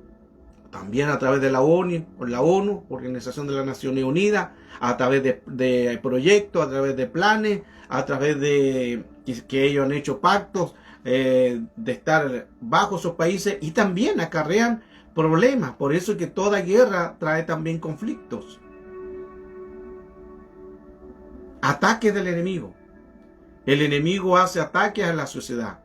Speaker 1: también a través de la ONU, Organización de las Naciones Unidas, a través de proyectos, a través de planes, a través de que ellos han hecho pactos de estar bajo esos países y también acarrean problemas. Por eso es que toda guerra trae también conflictos. Ataques del enemigo. El enemigo hace ataques a la sociedad.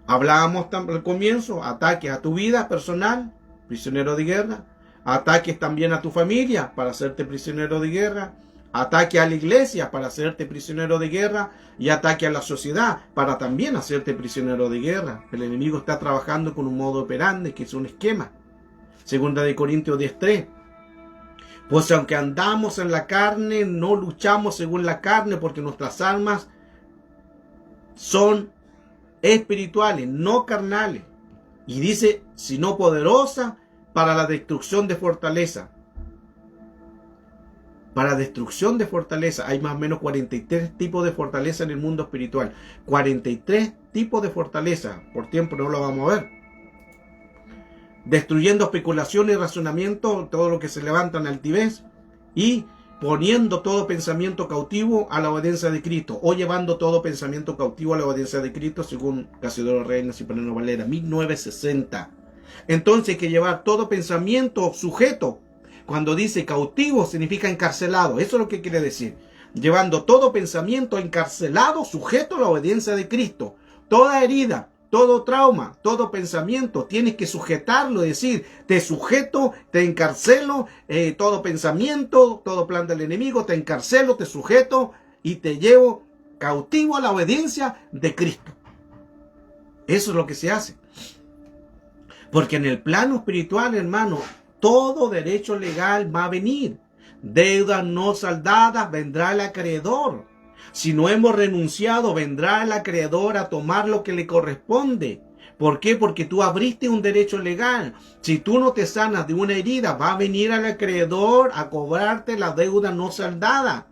Speaker 1: Hablábamos al comienzo, ataques a tu vida personal, prisionero de guerra. Ataques también a tu familia para hacerte prisionero de guerra. Ataque a la iglesia para hacerte prisionero de guerra. Y ataque a la sociedad para también hacerte prisionero de guerra. El enemigo está trabajando con un modo operandi, que es un esquema. Segunda de Corintios 10:3. Pues aunque andamos en la carne, no luchamos según la carne, porque nuestras almas son espirituales, no carnales. Y dice, sino poderosa para la destrucción de fortaleza. Para destrucción de fortaleza. Hay más o menos 43 tipos de fortaleza en el mundo espiritual. 43 tipos de fortaleza. Por tiempo no lo vamos a ver. Destruyendo especulación y razonamiento, todo lo que se levanta en altivez, y poniendo todo pensamiento cautivo a la obediencia de Cristo, o llevando todo pensamiento cautivo a la obediencia de Cristo, según Casiodoro Reina Cipriano Valera, 1960. Entonces hay que llevar todo pensamiento sujeto. Cuando dice cautivo, significa encarcelado. Eso es lo que quiere decir. Llevando todo pensamiento encarcelado, sujeto a la obediencia de Cristo. Toda herida todo trauma, todo pensamiento, tienes que sujetarlo, es decir, te sujeto, te encarcelo, todo pensamiento, todo plan del enemigo, te encarcelo, te sujeto y te llevo cautivo a la obediencia de Cristo. Eso es lo que se hace. Porque en el plano espiritual, hermano, todo derecho legal va a venir. Deudas no saldadas, vendrá el acreedor. Si no hemos renunciado, vendrá el acreedor a tomar lo que le corresponde. ¿Por qué? Porque tú abriste un derecho legal. Si tú no te sanas de una herida, va a venir el acreedor a cobrarte la deuda no saldada.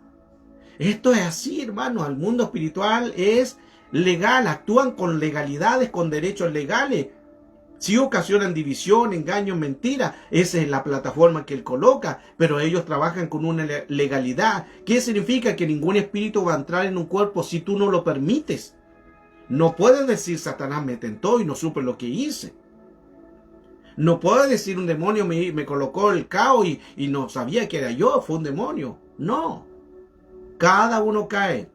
Speaker 1: Esto es así, hermano. El mundo espiritual es legal. Actúan con legalidades, con derechos legales. Si ocasionan división, engaño, mentira, esa es la plataforma que él coloca, pero ellos trabajan con una legalidad. ¿Qué significa? Que ningún espíritu va a entrar en un cuerpo si tú no lo permites. No puedes decir Satanás me tentó y no supe lo que hice. No puedes decir un demonio me colocó el caos y no sabía que era yo, fue un demonio. No. Cada uno cae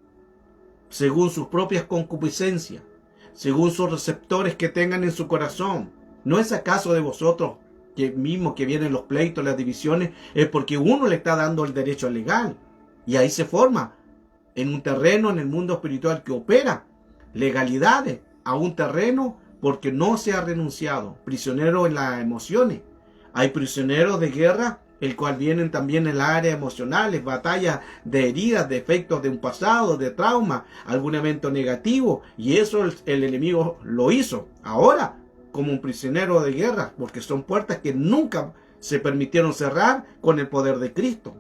Speaker 1: según sus propias concupiscencias, según sus receptores que tengan en su corazón. ¿No es acaso de vosotros que mismo que vienen los pleitos, las divisiones? Es porque uno le está dando el derecho legal. Y ahí se forma en un terreno, en el mundo espiritual, que opera legalidades a un terreno porque no se ha renunciado. Prisionero en las emociones. Hay prisioneros de guerra, el cual vienen también en la área emocionales, batallas de heridas, de efectos de un pasado, de trauma, algún evento negativo, y eso el enemigo lo hizo ahora como un prisionero de guerra, porque son puertas que nunca se permitieron cerrar con el poder de Cristo.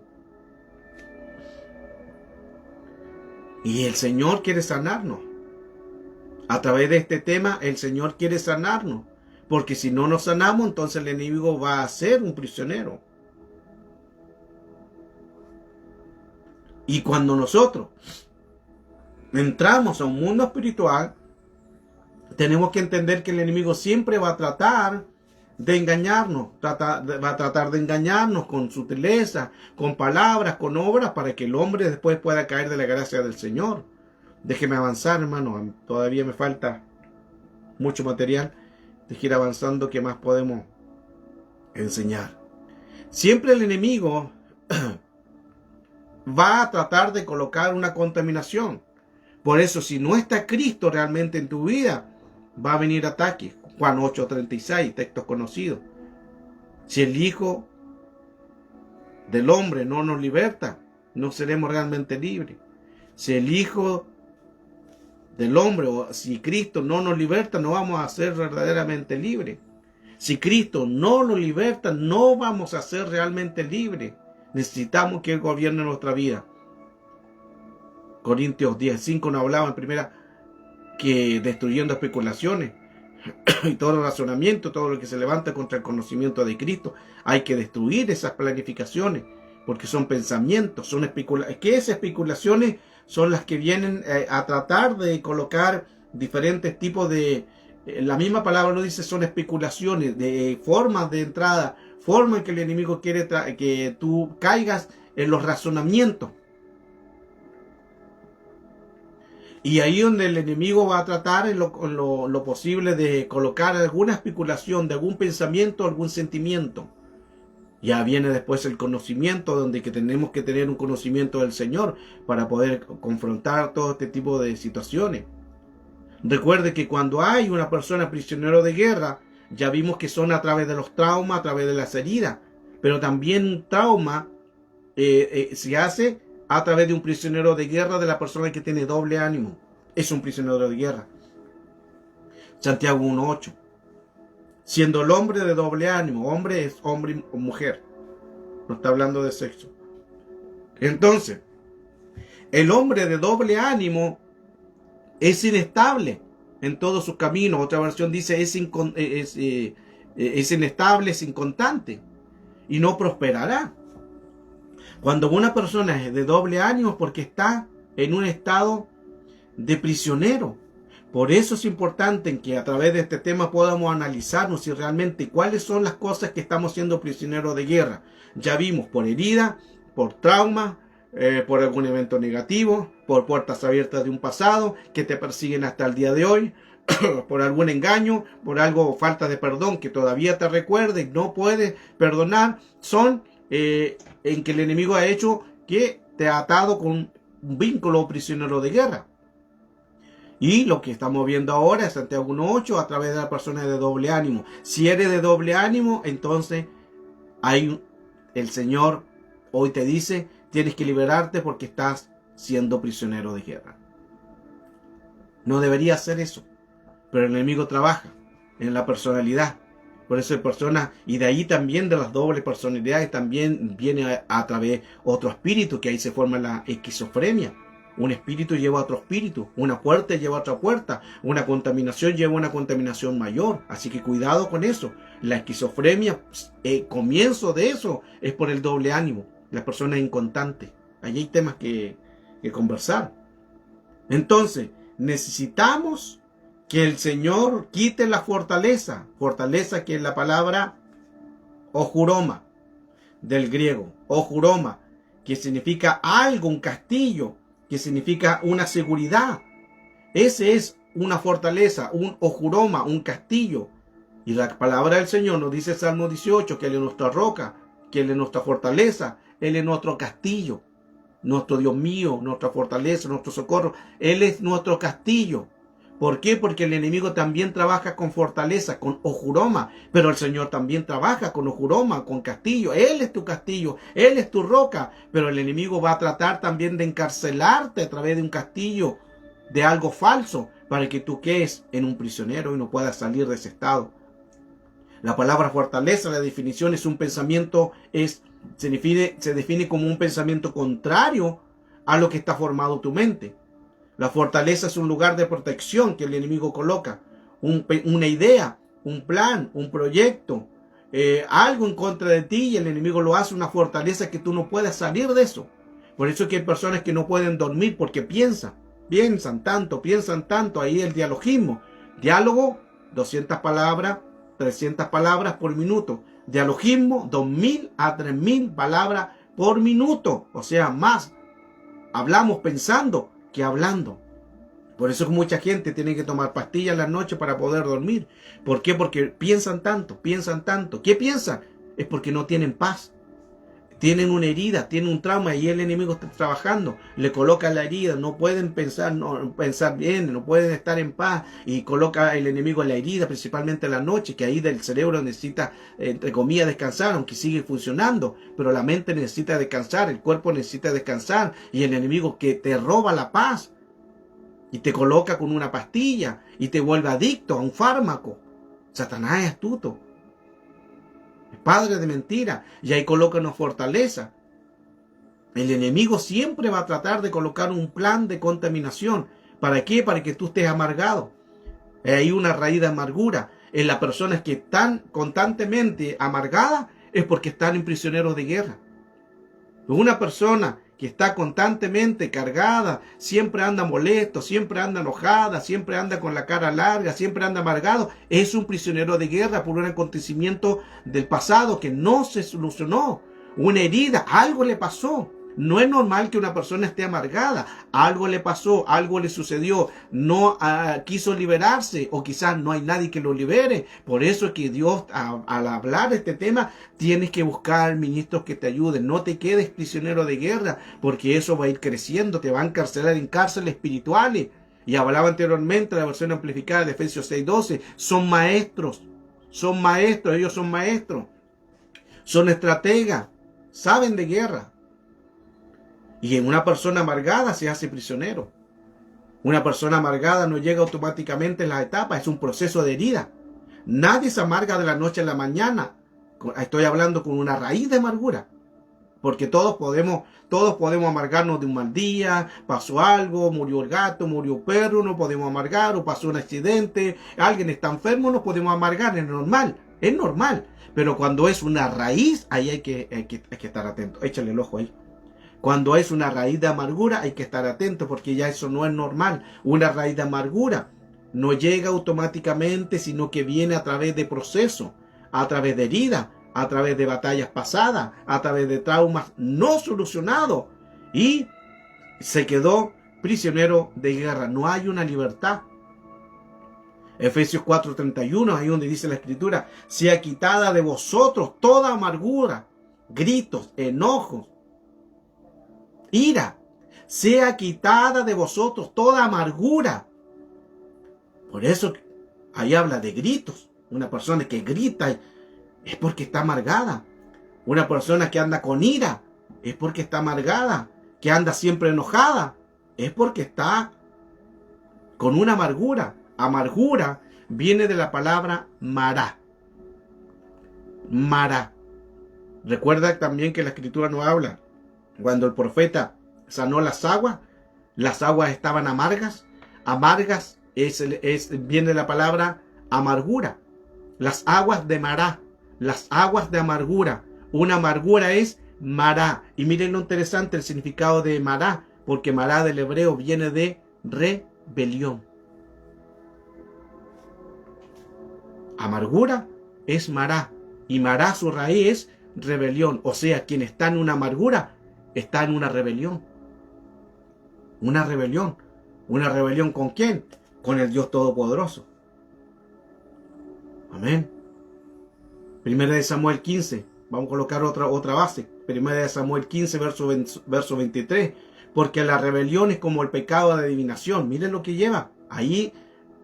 Speaker 1: Y el Señor quiere sanarnos. A través de este tema, el Señor quiere sanarnos, porque si no nos sanamos, entonces el enemigo va a ser un prisionero. Y cuando nosotros entramos a un mundo espiritual, tenemos que entender que el enemigo siempre va a tratar de engañarnos, va a tratar de engañarnos con sutileza, con palabras, con obras, para que el hombre después pueda caer de la gracia del Señor. Déjeme avanzar, hermano, todavía me falta mucho material. Déjeme ir avanzando, ¿qué más podemos enseñar? Siempre el enemigo va a tratar de colocar una contaminación. Por eso, si no está Cristo realmente en tu vida, va a venir ataque. Juan 8:36, textos conocidos. Si el Hijo del Hombre no nos liberta, no seremos realmente libres. Si el Hijo del Hombre, o si Cristo no nos liberta, no vamos a ser verdaderamente libres. Si Cristo no nos liberta, no vamos a ser realmente libres. Necesitamos que Él gobierne nuestra vida. Corintios 10:5 nos hablaba en primera que destruyendo especulaciones y todo razonamiento, todo lo que se levanta contra el conocimiento de Cristo, hay que destruir esas planificaciones, porque son pensamientos, son especulaciones. ¿Qué es especulaciones? Son las que vienen a tratar de colocar diferentes tipos de... la misma palabra nos dice son especulaciones, de formas de entrada, forma en que el enemigo quiere que tú caigas en los razonamientos. Y ahí donde el enemigo va a tratar en lo posible de colocar alguna especulación de algún pensamiento, algún sentimiento. Ya viene después el conocimiento, donde que tenemos que tener un conocimiento del Señor para poder confrontar todo este tipo de situaciones. Recuerde que cuando hay una persona prisionero de guerra, ya vimos que son a través de los traumas, a través de las heridas, pero también un trauma se hace a través de un prisionero de guerra, de la persona que tiene doble ánimo. Es un prisionero de guerra. Santiago 1:8. Siendo el hombre de doble ánimo, hombre es hombre o mujer. No está hablando de sexo. Entonces, el hombre de doble ánimo es inestable en todos sus caminos. Otra versión dice es inestable, es inconstante y no prosperará. Cuando una persona es de doble ánimo es porque está en un estado de prisionero. Por eso es importante que a través de este tema podamos analizarnos si realmente cuáles son las cosas que estamos siendo prisioneros de guerra. Ya vimos por herida, por trauma, por algún evento negativo, por puertas abiertas de un pasado que te persiguen hasta el día de hoy, por algún engaño, por algo, falta de perdón, que todavía te recuerde y no puedes perdonar, son en que el enemigo ha hecho que te ha atado con un vínculo prisionero de guerra. Y lo que estamos viendo ahora es Santiago 1.8 a través de la persona de doble ánimo. Si eres de doble ánimo, entonces el Señor hoy te dice, tienes que liberarte porque estás siendo prisionero de guerra. No debería hacer eso, pero el enemigo trabaja en la personalidad. Por eso hay personas, y de ahí también de las dobles personalidades también viene a través otro espíritu, que ahí se forma la esquizofrenia. Un espíritu lleva a otro espíritu, una puerta lleva a otra puerta, una contaminación lleva a una contaminación mayor. Así que cuidado con eso. La esquizofrenia, el comienzo de eso es por el doble ánimo. La persona es inconstante. Allí hay temas que conversar. Entonces, necesitamos que el Señor quite la fortaleza. Fortaleza que es la palabra ojuroma, del griego. Ojuroma, que significa algo, un castillo, que significa una seguridad. Ese es una fortaleza, un ojuroma, un castillo. Y la palabra del Señor nos dice Salmo 18, que Él es nuestra roca, que Él es nuestra fortaleza, Él es nuestro castillo, nuestro Dios mío, nuestra fortaleza, nuestro socorro. Él es nuestro castillo. ¿Por qué? Porque el enemigo también trabaja con fortaleza, con ojuroma, pero el Señor también trabaja con ojuroma, con castillo. Él es tu castillo, Él es tu roca, pero el enemigo va a tratar también de encarcelarte a través de un castillo, de algo falso, para que tú quedes en un prisionero y no puedas salir de ese estado. La palabra fortaleza, la definición es un pensamiento, se define como un pensamiento contrario a lo que está formado tu mente. La fortaleza es un lugar de protección que el enemigo coloca, una idea, un plan, un proyecto, algo en contra de ti, y el enemigo lo hace una fortaleza que tú no puedes salir de eso. Por eso es que hay personas que no pueden dormir porque piensan tanto, ahí el dialogismo. Diálogo, 200 palabras, 300 palabras por minuto. Dialogismo, 2000 a 3000 palabras por minuto, o sea, más. Hablamos pensando que hablando. Por eso que mucha gente tiene que tomar pastillas en la noche para poder dormir. ¿Por qué? Porque piensan tanto. ¿Qué piensan? Es porque no tienen paz. Tienen una herida, tienen un trauma y el enemigo está trabajando. Le coloca la herida, no pueden pensar bien, no pueden estar en paz. Y coloca el enemigo en la herida, principalmente en la noche, que ahí del cerebro necesita, entre comillas, descansar, aunque sigue funcionando. Pero la mente necesita descansar, el cuerpo necesita descansar. Y el enemigo que te roba la paz y te coloca con una pastilla y te vuelve adicto a un fármaco. Satanás es astuto. Padre de mentira, y ahí coloca una fortaleza. El enemigo siempre va a tratar de colocar un plan de contaminación. ¿Para qué? Para que tú estés amargado. Hay una raíz de amargura. En las personas que están constantemente amargadas es porque están en prisioneros de guerra. Una persona que está constantemente cargada, siempre anda molesto, siempre anda enojada, siempre anda con la cara larga, siempre anda amargado, es un prisionero de guerra por un acontecimiento del pasado que no se solucionó. Una herida, algo le pasó. No es normal que una persona esté amargada. Algo le pasó, algo le sucedió. No quiso liberarse, o quizás no hay nadie que lo libere. Por eso es que Dios, al hablar de este tema, tienes que buscar ministros que te ayuden. No te quedes prisionero de guerra, porque eso va a ir creciendo. Te va a encarcelar en cárceles espirituales. Y hablaba anteriormente la versión amplificada de Efesios 6:12. Son maestros, ellos son maestros. Son estrategas, saben de guerra. Y en una persona amargada se hace prisionero. Una persona amargada no llega automáticamente en las etapas, es un proceso de herida. Nadie se amarga de la noche a la mañana. Estoy hablando con una raíz de amargura. Porque todos podemos amargarnos de un mal día, pasó algo, murió el gato, murió el perro, no podemos amargar, o pasó un accidente, alguien está enfermo, no podemos amargar, es normal. Pero cuando es una raíz, ahí hay que estar atento. Échale el ojo ahí. Cuando es una raíz de amargura hay que estar atento, porque ya eso no es normal. Una raíz de amargura no llega automáticamente, sino que viene a través de procesos, a través de heridas, a través de batallas pasadas, a través de traumas no solucionados. Y se quedó prisionero de guerra. No hay una libertad. Efesios 4:31, ahí donde dice la Escritura, sea quitada de vosotros toda amargura, gritos, enojos, ira. Sea quitada de vosotros toda amargura. Por eso ahí habla de gritos. Una persona que grita es porque está amargada. Una persona que anda con ira es porque está amargada. Que anda siempre enojada es porque está con una amargura. Amargura viene de la palabra mará. Mará. Recuerda también que la Escritura no habla. Cuando el profeta sanó las aguas estaban amargas. Amargas viene de la palabra amargura. Las aguas de mará, las aguas de amargura. Una amargura es mará. Y miren lo interesante el significado de mará, porque mará del hebreo viene de rebelión. Amargura es mará, y mará su raíz es rebelión. O sea, quien está en una amargura está en una rebelión. Una rebelión. ¿Una rebelión con quién? Con el Dios Todopoderoso. Amén. Primera de Samuel 15. Vamos a colocar otra base. Primera de Samuel 15, verso 23. Porque la rebelión es como el pecado de adivinación. Miren lo que lleva. Ahí,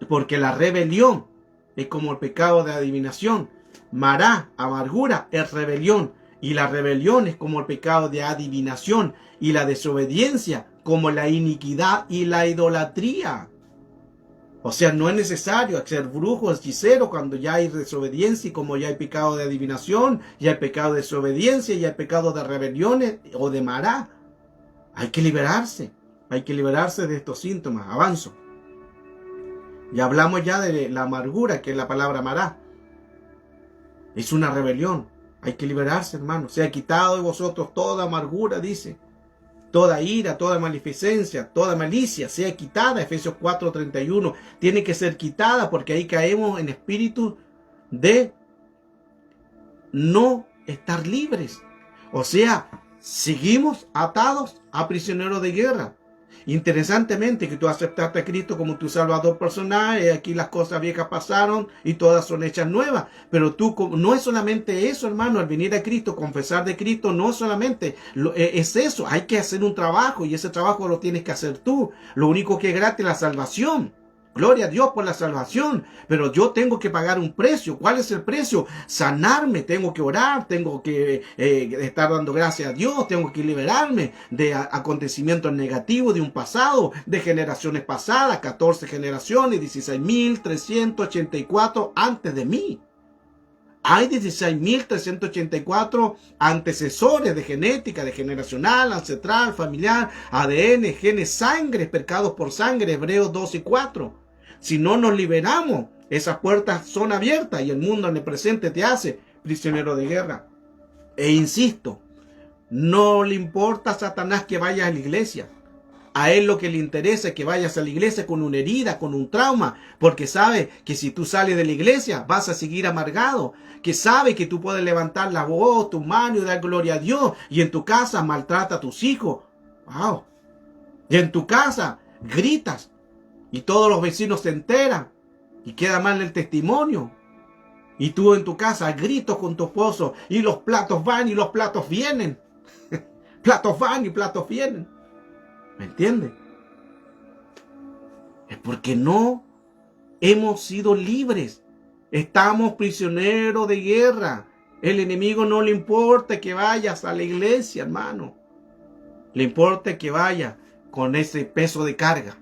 Speaker 1: porque la rebelión es como el pecado de adivinación. Mará, amargura, es rebelión. Y la rebelión es como el pecado de adivinación. Y la desobediencia como la iniquidad y la idolatría. O sea, no es necesario ser brujo, hechicero, cuando ya hay desobediencia y como ya hay pecado de adivinación, ya hay pecado de desobediencia, ya hay pecado de rebeliones o de mará. Hay que liberarse de estos síntomas. Avanzo. Ya hablamos ya de la amargura, que es la palabra mará. Es una rebelión. Hay que liberarse, hermano. Sea quitado de vosotros toda amargura, dice. Toda ira, toda maleficencia, toda malicia, sea quitada. Efesios 4:31. Tiene que ser quitada porque ahí caemos en espíritu de no estar libres. O sea, seguimos atados a prisioneros de guerra. Interesantemente que tú aceptaste a Cristo como tu Salvador personal, y aquí las cosas viejas pasaron y todas son hechas nuevas. Pero tú, no es solamente eso, hermano, al venir a Cristo, confesar de Cristo, no solamente es eso. Hay que hacer un trabajo y ese trabajo lo tienes que hacer tú. Lo único que es gratis es la salvación. Gloria a Dios por la salvación, pero yo tengo que pagar un precio. ¿Cuál es el precio? Sanarme, tengo que orar, tengo que estar dando gracias a Dios, tengo que liberarme de acontecimientos negativos de un pasado, de generaciones pasadas, 14 generaciones, 16.384 antes de mí. Hay 16.384 antecesores de genética, de generacional, ancestral, familiar, ADN, genes, sangre, pecados por sangre, Hebreos 2 y 4. Si no nos liberamos, esas puertas son abiertas y el mundo en el presente te hace prisionero de guerra. E insisto, no le importa a Satanás que vayas a la iglesia. A él lo que le interesa es que vayas a la iglesia con una herida, con un trauma, porque sabe que si tú sales de la iglesia vas a seguir amargado, que sabe que tú puedes levantar la voz, tu mano y dar gloria a Dios, y en tu casa maltrata a tus hijos. ¡Wow! Y en tu casa gritas, y todos los vecinos se enteran, y queda mal el testimonio. Y tú en tu casa gritos con tu esposo, y los platos van y los platos vienen. Platos van y platos vienen. ¿Me entiendes? Es porque no hemos sido libres. Estamos prisioneros de guerra. El enemigo no le importa que vayas a la iglesia, hermano. Le importa que vayas con ese peso de carga,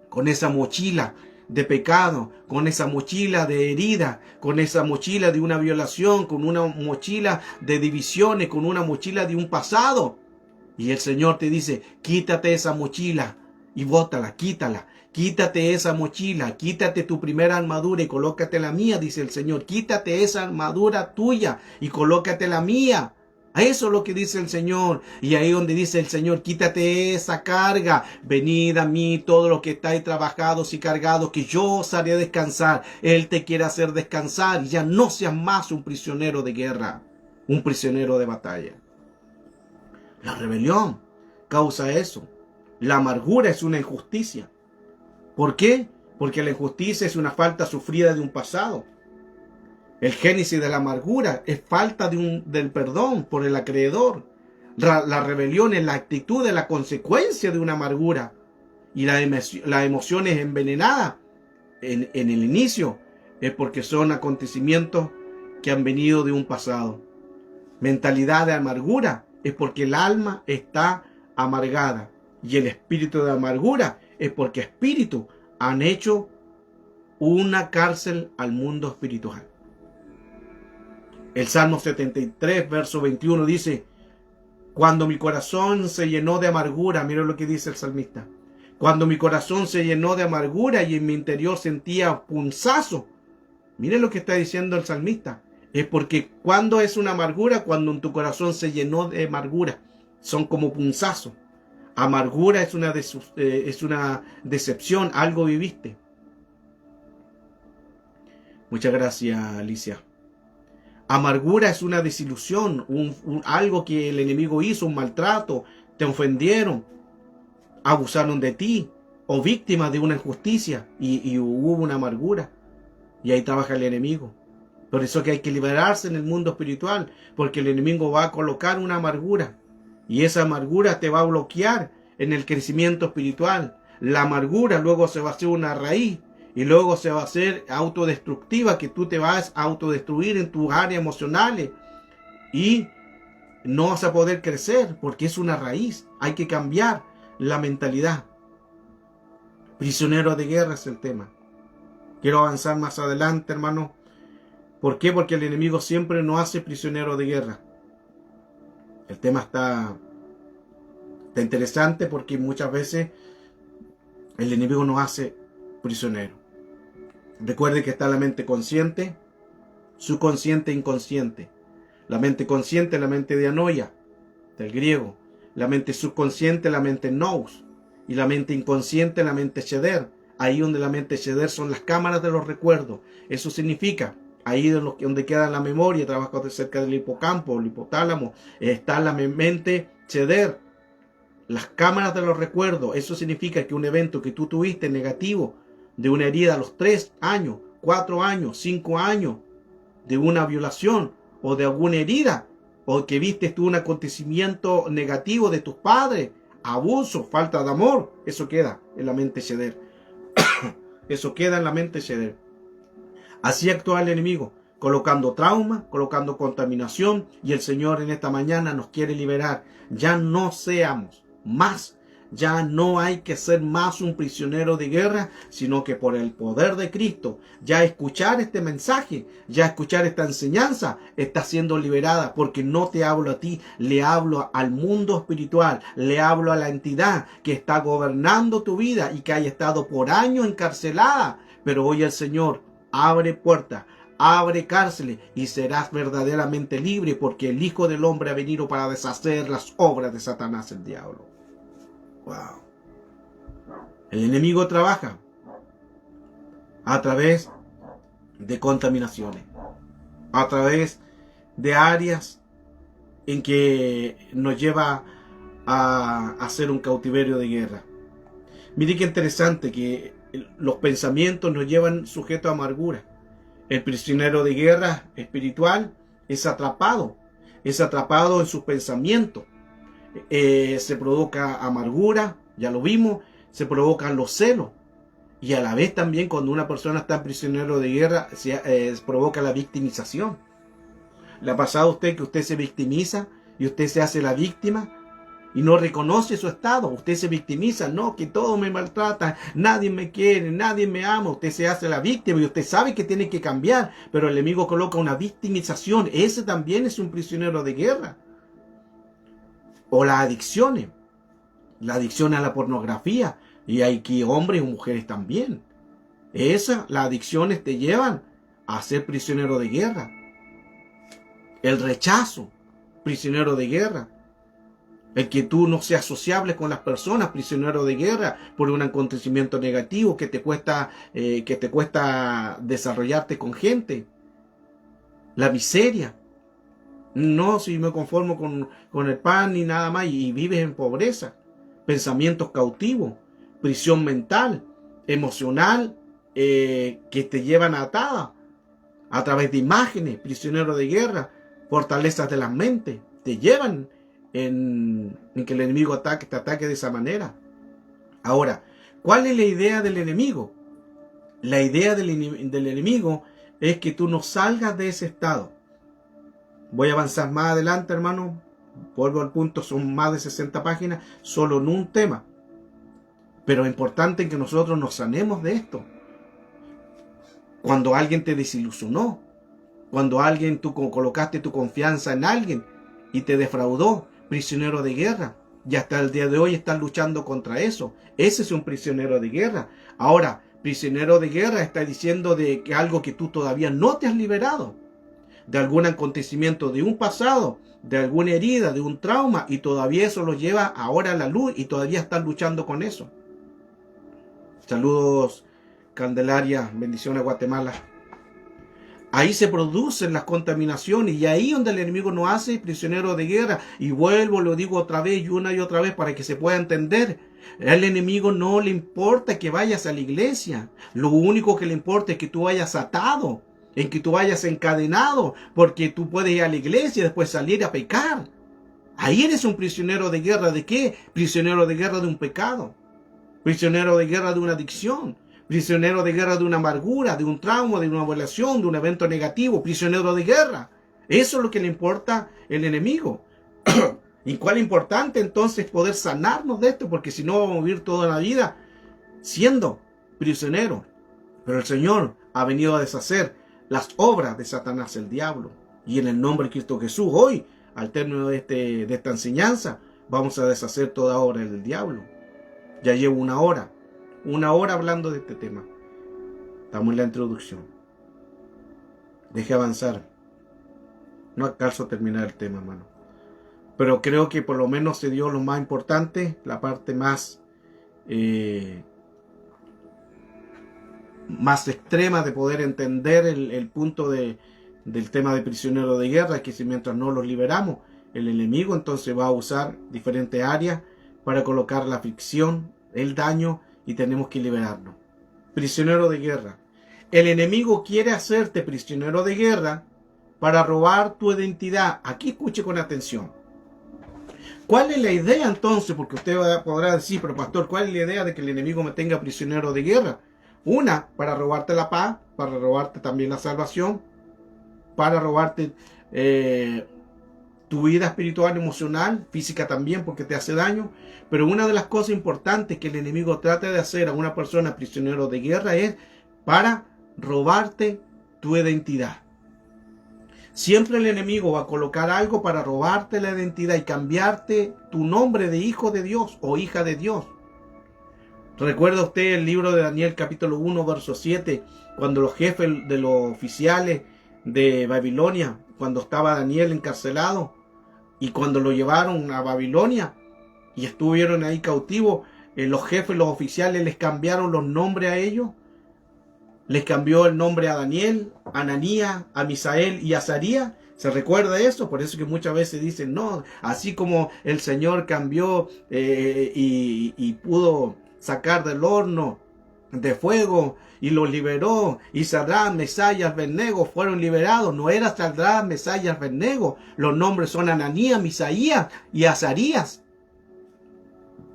Speaker 1: con esa mochila de pecado, con esa mochila de herida, con esa mochila de una violación, con una mochila de divisiones, con una mochila de un pasado. Y el Señor te dice, quítate esa mochila y bótala, quítala. Quítate esa mochila, quítate tu primera armadura y colócate la mía, dice el Señor. Quítate esa armadura tuya y colócate la mía. Eso es lo que dice el Señor. Y ahí donde dice el Señor, quítate esa carga. Venid a mí todos los que estáis trabajados y cargados, que yo os haré descansar. Él te quiere hacer descansar y ya no seas más un prisionero de guerra, un prisionero de batalla. La rebelión causa eso. La amargura es una injusticia. ¿Por qué? porque la injusticia es una falta sufrida de un pasado. El génesis de la amargura es falta del perdón por el acreedor. La rebelión es la actitud de la consecuencia de una amargura. Y la emoción es envenenada en el inicio, es porque son acontecimientos que han venido de un pasado. Mentalidad de amargura es porque el alma está amargada. Y el espíritu de amargura es porque espíritus han hecho una cárcel al mundo espiritual. El Salmo 73, verso 21 dice: cuando mi corazón se llenó de amargura, mira lo que dice el salmista, cuando mi corazón se llenó de amargura y en mi interior sentía punzazo. Mire lo que está diciendo el salmista. Es porque cuando es una amargura, cuando en tu corazón se llenó de amargura, son como punzazos. Amargura es una decepción, algo viviste. Muchas gracias, Alicia. Amargura es una desilusión, algo que el enemigo hizo, un maltrato, te ofendieron, abusaron de ti, o víctima de una injusticia, y hubo una amargura. Y ahí trabaja el enemigo. Por eso que hay que liberarse en el mundo espiritual, porque el enemigo va a colocar una amargura, y esa amargura te va a bloquear en el crecimiento espiritual. La amargura luego se va a hacer una raíz, y luego se va a hacer autodestructiva, que tú te vas a autodestruir en tus áreas emocionales, y no vas a poder crecer, porque es una raíz. Hay que cambiar la mentalidad. Prisionero de guerra es el tema. Quiero avanzar más adelante, hermano. ¿Por qué? Porque el enemigo siempre nos hace prisionero de guerra. El tema está interesante porque muchas veces el enemigo nos hace prisionero. Recuerde que está la mente consciente, subconsciente e inconsciente. La mente consciente es la mente de Anoia, del griego. La mente subconsciente, la mente nous. Y la mente inconsciente, la mente Cheder. Ahí donde la mente Cheder son las cámaras de los recuerdos. Eso significa, ahí donde queda la memoria, trabaja cerca del hipocampo, el hipotálamo, está la mente Cheder. Las cámaras de los recuerdos. Eso significa que un evento que tú tuviste negativo, de una herida a los 3 años, 4 años, 5 años, de una violación o de alguna herida, o que viste tú un acontecimiento negativo de tus padres, abuso, falta de amor, eso queda en la mente Cheder. Eso queda en la mente Cheder. Así actúa el enemigo, colocando trauma, colocando contaminación, y el Señor en esta mañana nos quiere liberar. Ya no seamos más. Ya no hay que ser más un prisionero de guerra, sino que por el poder de Cristo, ya escuchar este mensaje, ya escuchar esta enseñanza, está siendo liberada, porque no te hablo a ti, le hablo al mundo espiritual, le hablo a la entidad que está gobernando tu vida y que haya estado por años encarcelada. Pero hoy el Señor abre puertas, abre cárceles y serás verdaderamente libre, porque el Hijo del Hombre ha venido para deshacer las obras de Satanás, el diablo. Wow. El enemigo trabaja a través de contaminaciones, a través de áreas en que nos lleva a hacer un cautiverio de guerra. Mire qué interesante que los pensamientos nos llevan sujetos a amargura. El prisionero de guerra espiritual es atrapado en sus pensamientos. Se provoca amargura, ya lo vimos, se provocan los celos, y a la vez también cuando una persona está prisionero de guerra se provoca la victimización. ¿Le ha pasado a usted que usted se victimiza y usted se hace la víctima y no reconoce su estado? Usted se victimiza, no, que todo me maltrata, nadie me quiere, nadie me ama. Usted se hace la víctima y usted sabe que tiene que cambiar, pero el enemigo coloca una victimización. Ese también es un prisionero de guerra. O las adicciones, la adicción a la pornografía, y hay que hombres y mujeres también. Las adicciones te llevan a ser prisionero de guerra. El rechazo, prisionero de guerra. El que tú no seas sociable con las personas, prisionero de guerra, por un acontecimiento negativo que te cuesta desarrollarte con gente. La miseria. No, si me conformo con el pan y nada más, y vives en pobreza. Pensamientos cautivos, prisión mental, emocional que te llevan atada a través de imágenes, prisioneros de guerra, fortalezas de la mente, te llevan en que el enemigo te ataque de esa manera. Ahora, ¿cuál es la idea del enemigo? La idea del enemigo es que tú no salgas de ese estado. Voy a avanzar más adelante, hermano. Vuelvo al punto, son más de 60 páginas, solo en un tema. Pero es importante que nosotros nos sanemos de esto. Cuando alguien te desilusionó, cuando tú colocaste tu confianza en alguien y te defraudó, prisionero de guerra, y hasta el día de hoy estás luchando contra eso. Ese es un prisionero de guerra. Ahora, prisionero de guerra está diciendo de que algo que tú todavía no te has liberado, de algún acontecimiento de un pasado, de alguna herida, de un trauma, y todavía eso lo lleva ahora a la luz y todavía estás luchando con eso. Saludos, Candelaria, bendiciones, Guatemala. Ahí se producen las contaminaciones y ahí donde el enemigo nos hace prisionero de guerra. Y vuelvo, lo digo otra vez y otra vez para que se pueda entender. Al enemigo no le importa que vayas a la iglesia. Lo único que le importa es que tú vayas atado, en que tú vayas encadenado, porque tú puedes ir a la iglesia y después salir a pecar. Ahí eres un prisionero de guerra. ¿De qué? Prisionero de guerra de un pecado. Prisionero de guerra de una adicción. Prisionero de guerra de una amargura, de un trauma, de una violación, de un evento negativo. Prisionero de guerra. Eso es lo que le importa al enemigo. ¿Y cuál es importante entonces poder sanarnos de esto? Porque si no vamos a vivir toda la vida siendo prisioneros. Pero el Señor ha venido a deshacer las obras de Satanás, el diablo. Y en el nombre de Cristo Jesús, hoy, al término de esta enseñanza, vamos a deshacer toda obra del diablo. Ya llevo una hora hablando de este tema. Estamos en la introducción. Deje avanzar. No alcanzo a terminar el tema, hermano. Pero creo que por lo menos se dio lo más importante, la parte más extrema de poder entender el punto del tema de prisionero de guerra, que si mientras no los liberamos, el enemigo entonces va a usar diferentes áreas para colocar la aflicción, el daño, y tenemos que liberarnos. Prisionero de guerra. El enemigo quiere hacerte prisionero de guerra para robar tu identidad. Aquí escuche con atención. ¿Cuál es la idea entonces? Porque usted podrá decir, pero pastor, ¿cuál es la idea de que el enemigo me tenga prisionero de guerra? Una, para robarte la paz, para robarte también la salvación, para robarte tu vida espiritual, emocional, física también, porque te hace daño. Pero una de las cosas importantes que el enemigo trata de hacer a una persona prisionero de guerra es para robarte tu identidad. Siempre el enemigo va a colocar algo para robarte la identidad y cambiarte tu nombre de hijo de Dios o hija de Dios. ¿Recuerda usted el libro de Daniel capítulo 1 verso 7? Cuando los jefes de los oficiales de Babilonia, cuando estaba Daniel encarcelado y cuando lo llevaron a Babilonia y estuvieron ahí cautivos, los jefes, los oficiales les cambiaron los nombres a ellos. Les cambió el nombre a Daniel, a Ananías, a Misael y a Azarías. ¿Se recuerda eso? Por eso que muchas veces dicen, no, así como el Señor cambió y pudo sacar del horno de fuego y los liberó, y Sadrach, Mesach y Abednego fueron liberados. No era Sadrach, Mesach y Abednego. Los nombres son Ananías, Misaías y Azarías.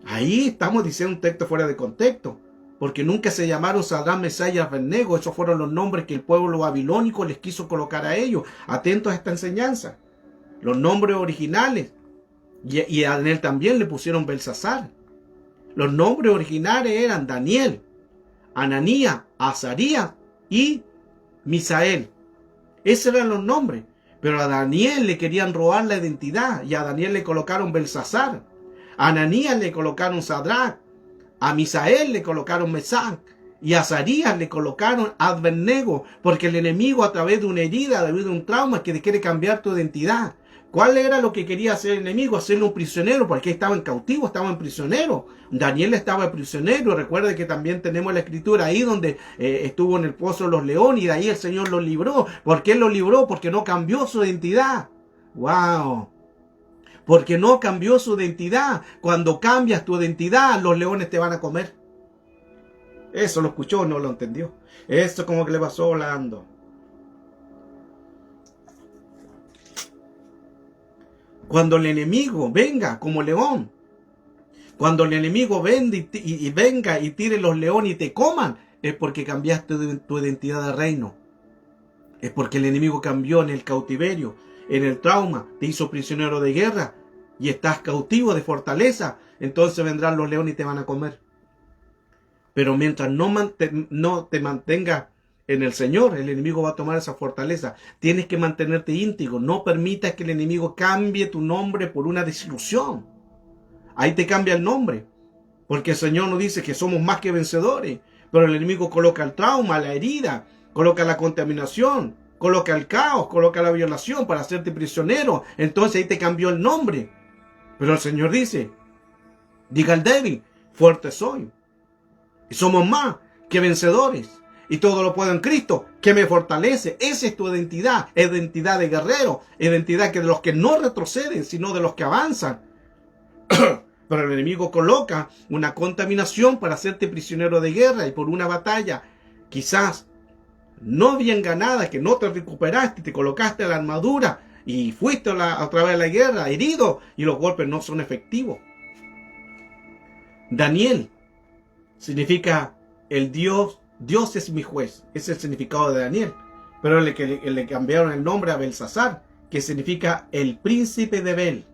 Speaker 1: Ahí estamos diciendo un texto fuera de contexto. Porque nunca se llamaron Sadrach, Mesach y Abednego. Esos fueron los nombres que el pueblo babilónico les quiso colocar a ellos. Atentos a esta enseñanza. Los nombres originales. Y a Daniel también le pusieron Belsasar. Los nombres originales eran Daniel, Ananías, Azarías y Misael. Esos eran los nombres. Pero a Daniel le querían robar la identidad. Y a Daniel le colocaron Belsasar. A Ananías le colocaron Sadrach. A Misael le colocaron Mesach y a Azarías le colocaron Abednego, porque el enemigo a través de una herida, a través de un trauma, que quiere cambiar tu identidad. ¿Cuál era lo que quería hacer el enemigo? Hacerlo un prisionero, porque estaban cautivos, estaban prisioneros. Daniel estaba prisionero. Recuerde que también tenemos la escritura ahí donde estuvo en el pozo de los leones y de ahí el Señor los libró. ¿Por qué los libró? Porque no cambió su identidad. ¡Wow! Porque no cambió su identidad. Cuando cambias tu identidad, los leones te van a comer. Eso lo escuchó, no lo entendió. Esto como que le pasó volando. Cuando el enemigo venga como león, cuando el enemigo venga y tire los leones y te coman, es porque cambiaste tu identidad de reino. Es porque el enemigo cambió en el cautiverio, en el trauma, te hizo prisionero de guerra y estás cautivo de fortaleza. Entonces vendrán los leones y te van a comer. Pero mientras no te mantengas en el Señor, el enemigo va a tomar esa fortaleza. Tienes que mantenerte íntegro. No permitas que el enemigo cambie tu nombre por una desilusión. Ahí te cambia el nombre. Porque el Señor nos dice que somos más que vencedores. Pero el enemigo coloca el trauma, la herida, coloca la contaminación, coloca el caos, coloca la violación para hacerte prisionero. Entonces ahí te cambió el nombre. Pero el Señor dice, diga al débil, fuerte soy. Y somos más que vencedores. Y todo lo puedo en Cristo, que me fortalece. Esa es tu identidad. Identidad de guerrero. Identidad que de los que no retroceden, sino de los que avanzan. Pero el enemigo coloca una contaminación para hacerte prisionero de guerra. Y por una batalla, quizás no bien ganada, que no te recuperaste, te colocaste la armadura y fuiste otra vez a la guerra, herido, y los golpes no son efectivos. Daniel significa el Dios es mi juez. Ese es el significado de Daniel. Pero le cambiaron el nombre a Belsasar, que significa el príncipe de Bel.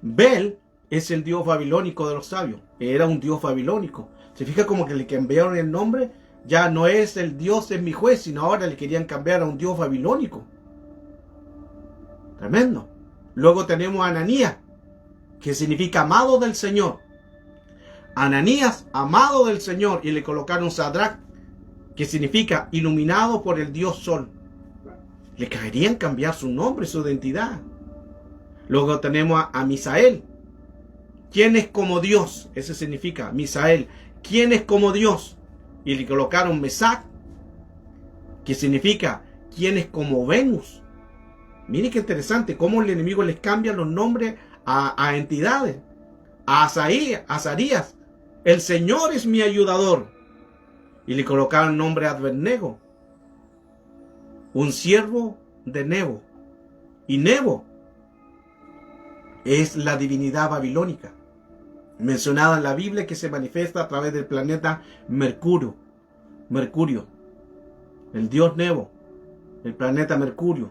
Speaker 1: Bel es el dios babilónico de los sabios. Era un dios babilónico. Se fija como que le cambiaron el nombre. Ya no es el Dios es mi juez, sino ahora le querían cambiar a un dios babilónico. Tremendo. Luego tenemos a Ananías, que significa amado del Señor. Ananías, amado del Señor, y le colocaron Sadrach, que significa iluminado por el Dios Sol. Le querían cambiar su nombre, su identidad. Luego tenemos a Misael. ¿Quién es como Dios? Ese significa Misael. ¿Quién es como Dios? Y le colocaron Mesac, que significa ¿quién es como Venus? Miren qué interesante cómo el enemigo les cambia los nombres a entidades. A Azarías, el Señor es mi ayudador. Y le colocaron el nombre Abednego, un siervo de Nebo. Y Nebo es la divinidad babilónica, mencionada en la Biblia, que se manifiesta a través del planeta Mercurio. El dios Nebo, el planeta Mercurio.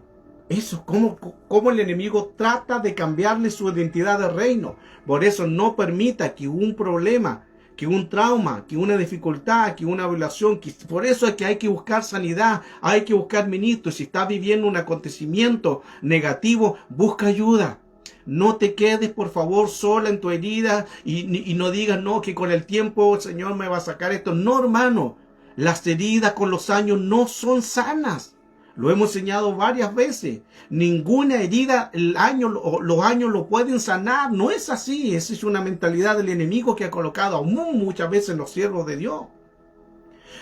Speaker 1: Eso, cómo el enemigo trata de cambiarle su identidad de reino. Por eso no permita que un problema, que un trauma, que una dificultad, que una violación, por eso es que hay que buscar sanidad, hay que buscar ministros. Si estás viviendo un acontecimiento negativo, busca ayuda. No te quedes, por favor, sola en tu herida y no digas, no, que con el tiempo el Señor me va a sacar esto. No, hermano, las heridas con los años no son sanas. Lo hemos enseñado varias veces. Ninguna herida los años lo pueden sanar. No es así. Esa es una mentalidad del enemigo que ha colocado aún muchas veces en los siervos de Dios.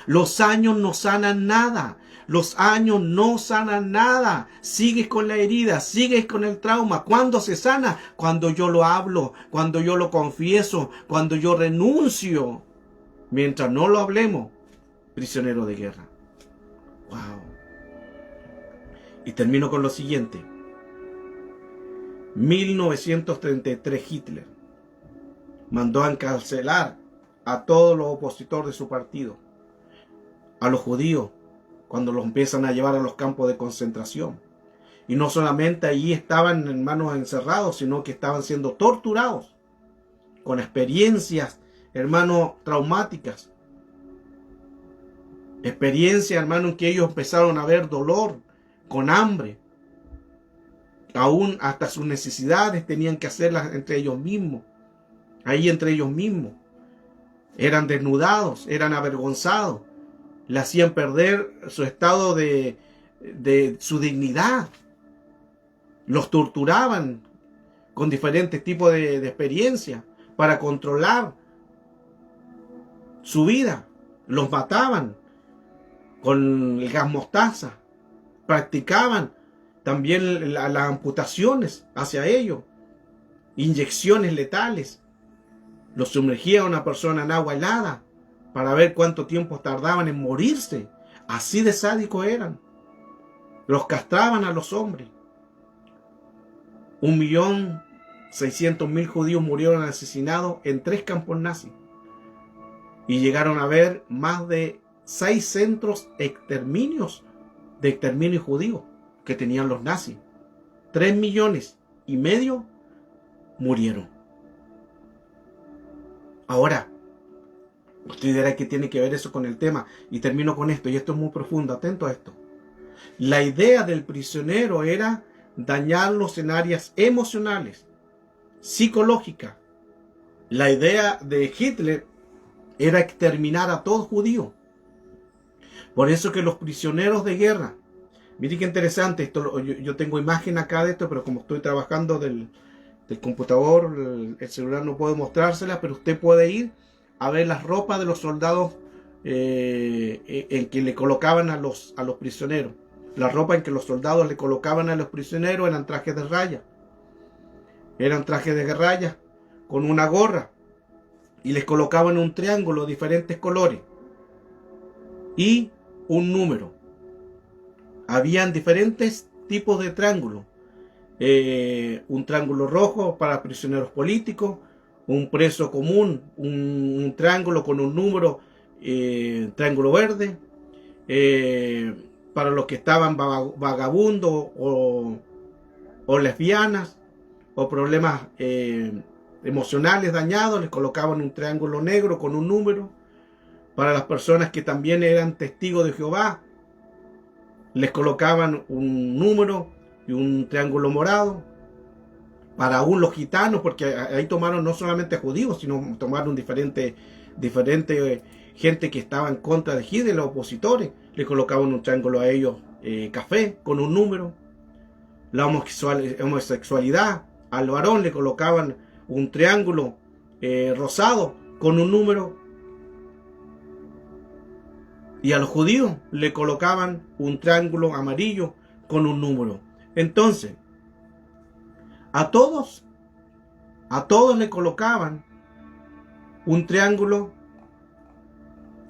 Speaker 1: Los años no sanan nada. Los años no sanan nada. Sigues con la herida, sigues con el trauma. ¿Cuándo se sana? Cuando yo lo hablo, cuando yo lo confieso, cuando yo renuncio. Mientras no lo hablemos, prisionero de guerra. Wow. Y termino con lo siguiente. 1933 Hitler mandó a encarcelar a todos los opositores de su partido, a los judíos, cuando los empiezan a llevar a los campos de concentración. Y no solamente allí estaban, hermanos, encerrados, sino que estaban siendo torturados con experiencias, hermanos, traumáticas. Experiencias, hermanos, en que ellos empezaron a ver dolor, con hambre. Aún hasta sus necesidades tenían que hacerlas entre ellos mismos. Ahí entre ellos mismos. Eran desnudados, eran avergonzados. Le hacían perder su estado de su dignidad. Los torturaban con diferentes tipos de experiencias para controlar su vida. Los mataban con el gas mostaza. Practicaban también las amputaciones hacia ellos. Inyecciones letales. Los sumergía a una persona en agua helada para ver cuánto tiempo tardaban en morirse. Así de sádicos eran. Los castraban a los hombres. 1.600.000 judíos murieron asesinados en 3 campos nazis. Y llegaron a haber más de 6 centros de exterminio judío que tenían los nazis. 3,5 millones murieron. Ahora, usted dirá que tiene que ver eso con el tema. Y termino con esto, y esto es muy profundo, atento a esto. La idea del prisionero era dañarlos en áreas emocionales, psicológicas. La idea de Hitler era exterminar a todo judío. Por eso que los prisioneros de guerra, miren qué interesante, esto, yo tengo imagen acá de esto, pero como estoy trabajando del computador, el celular no puedo mostrársela, pero usted puede ir a ver las ropas de los soldados en que le colocaban a los prisioneros. La ropa en que los soldados le colocaban a los prisioneros eran trajes de raya. Eran trajes de raya con una gorra. Y les colocaban un triángulo de diferentes colores. Y un número. Habían diferentes tipos de triángulos. Un triángulo rojo para prisioneros políticos. Un preso común. Un triángulo con un número. Triángulo verde. Para los que estaban vagabundos o lesbianas o problemas emocionales dañados, les colocaban un triángulo negro con un número. Para las personas que también eran testigos de Jehová, les colocaban un número y un triángulo morado. Para aún los gitanos, porque ahí tomaron no solamente judíos, sino tomaron diferente gente que estaba en contra de Hitler, los opositores. Le colocaban un triángulo a ellos café con un número. La homosexualidad, al varón le colocaban un triángulo rosado con un número. Y a los judíos le colocaban un triángulo amarillo con un número. Entonces, a todos le colocaban un triángulo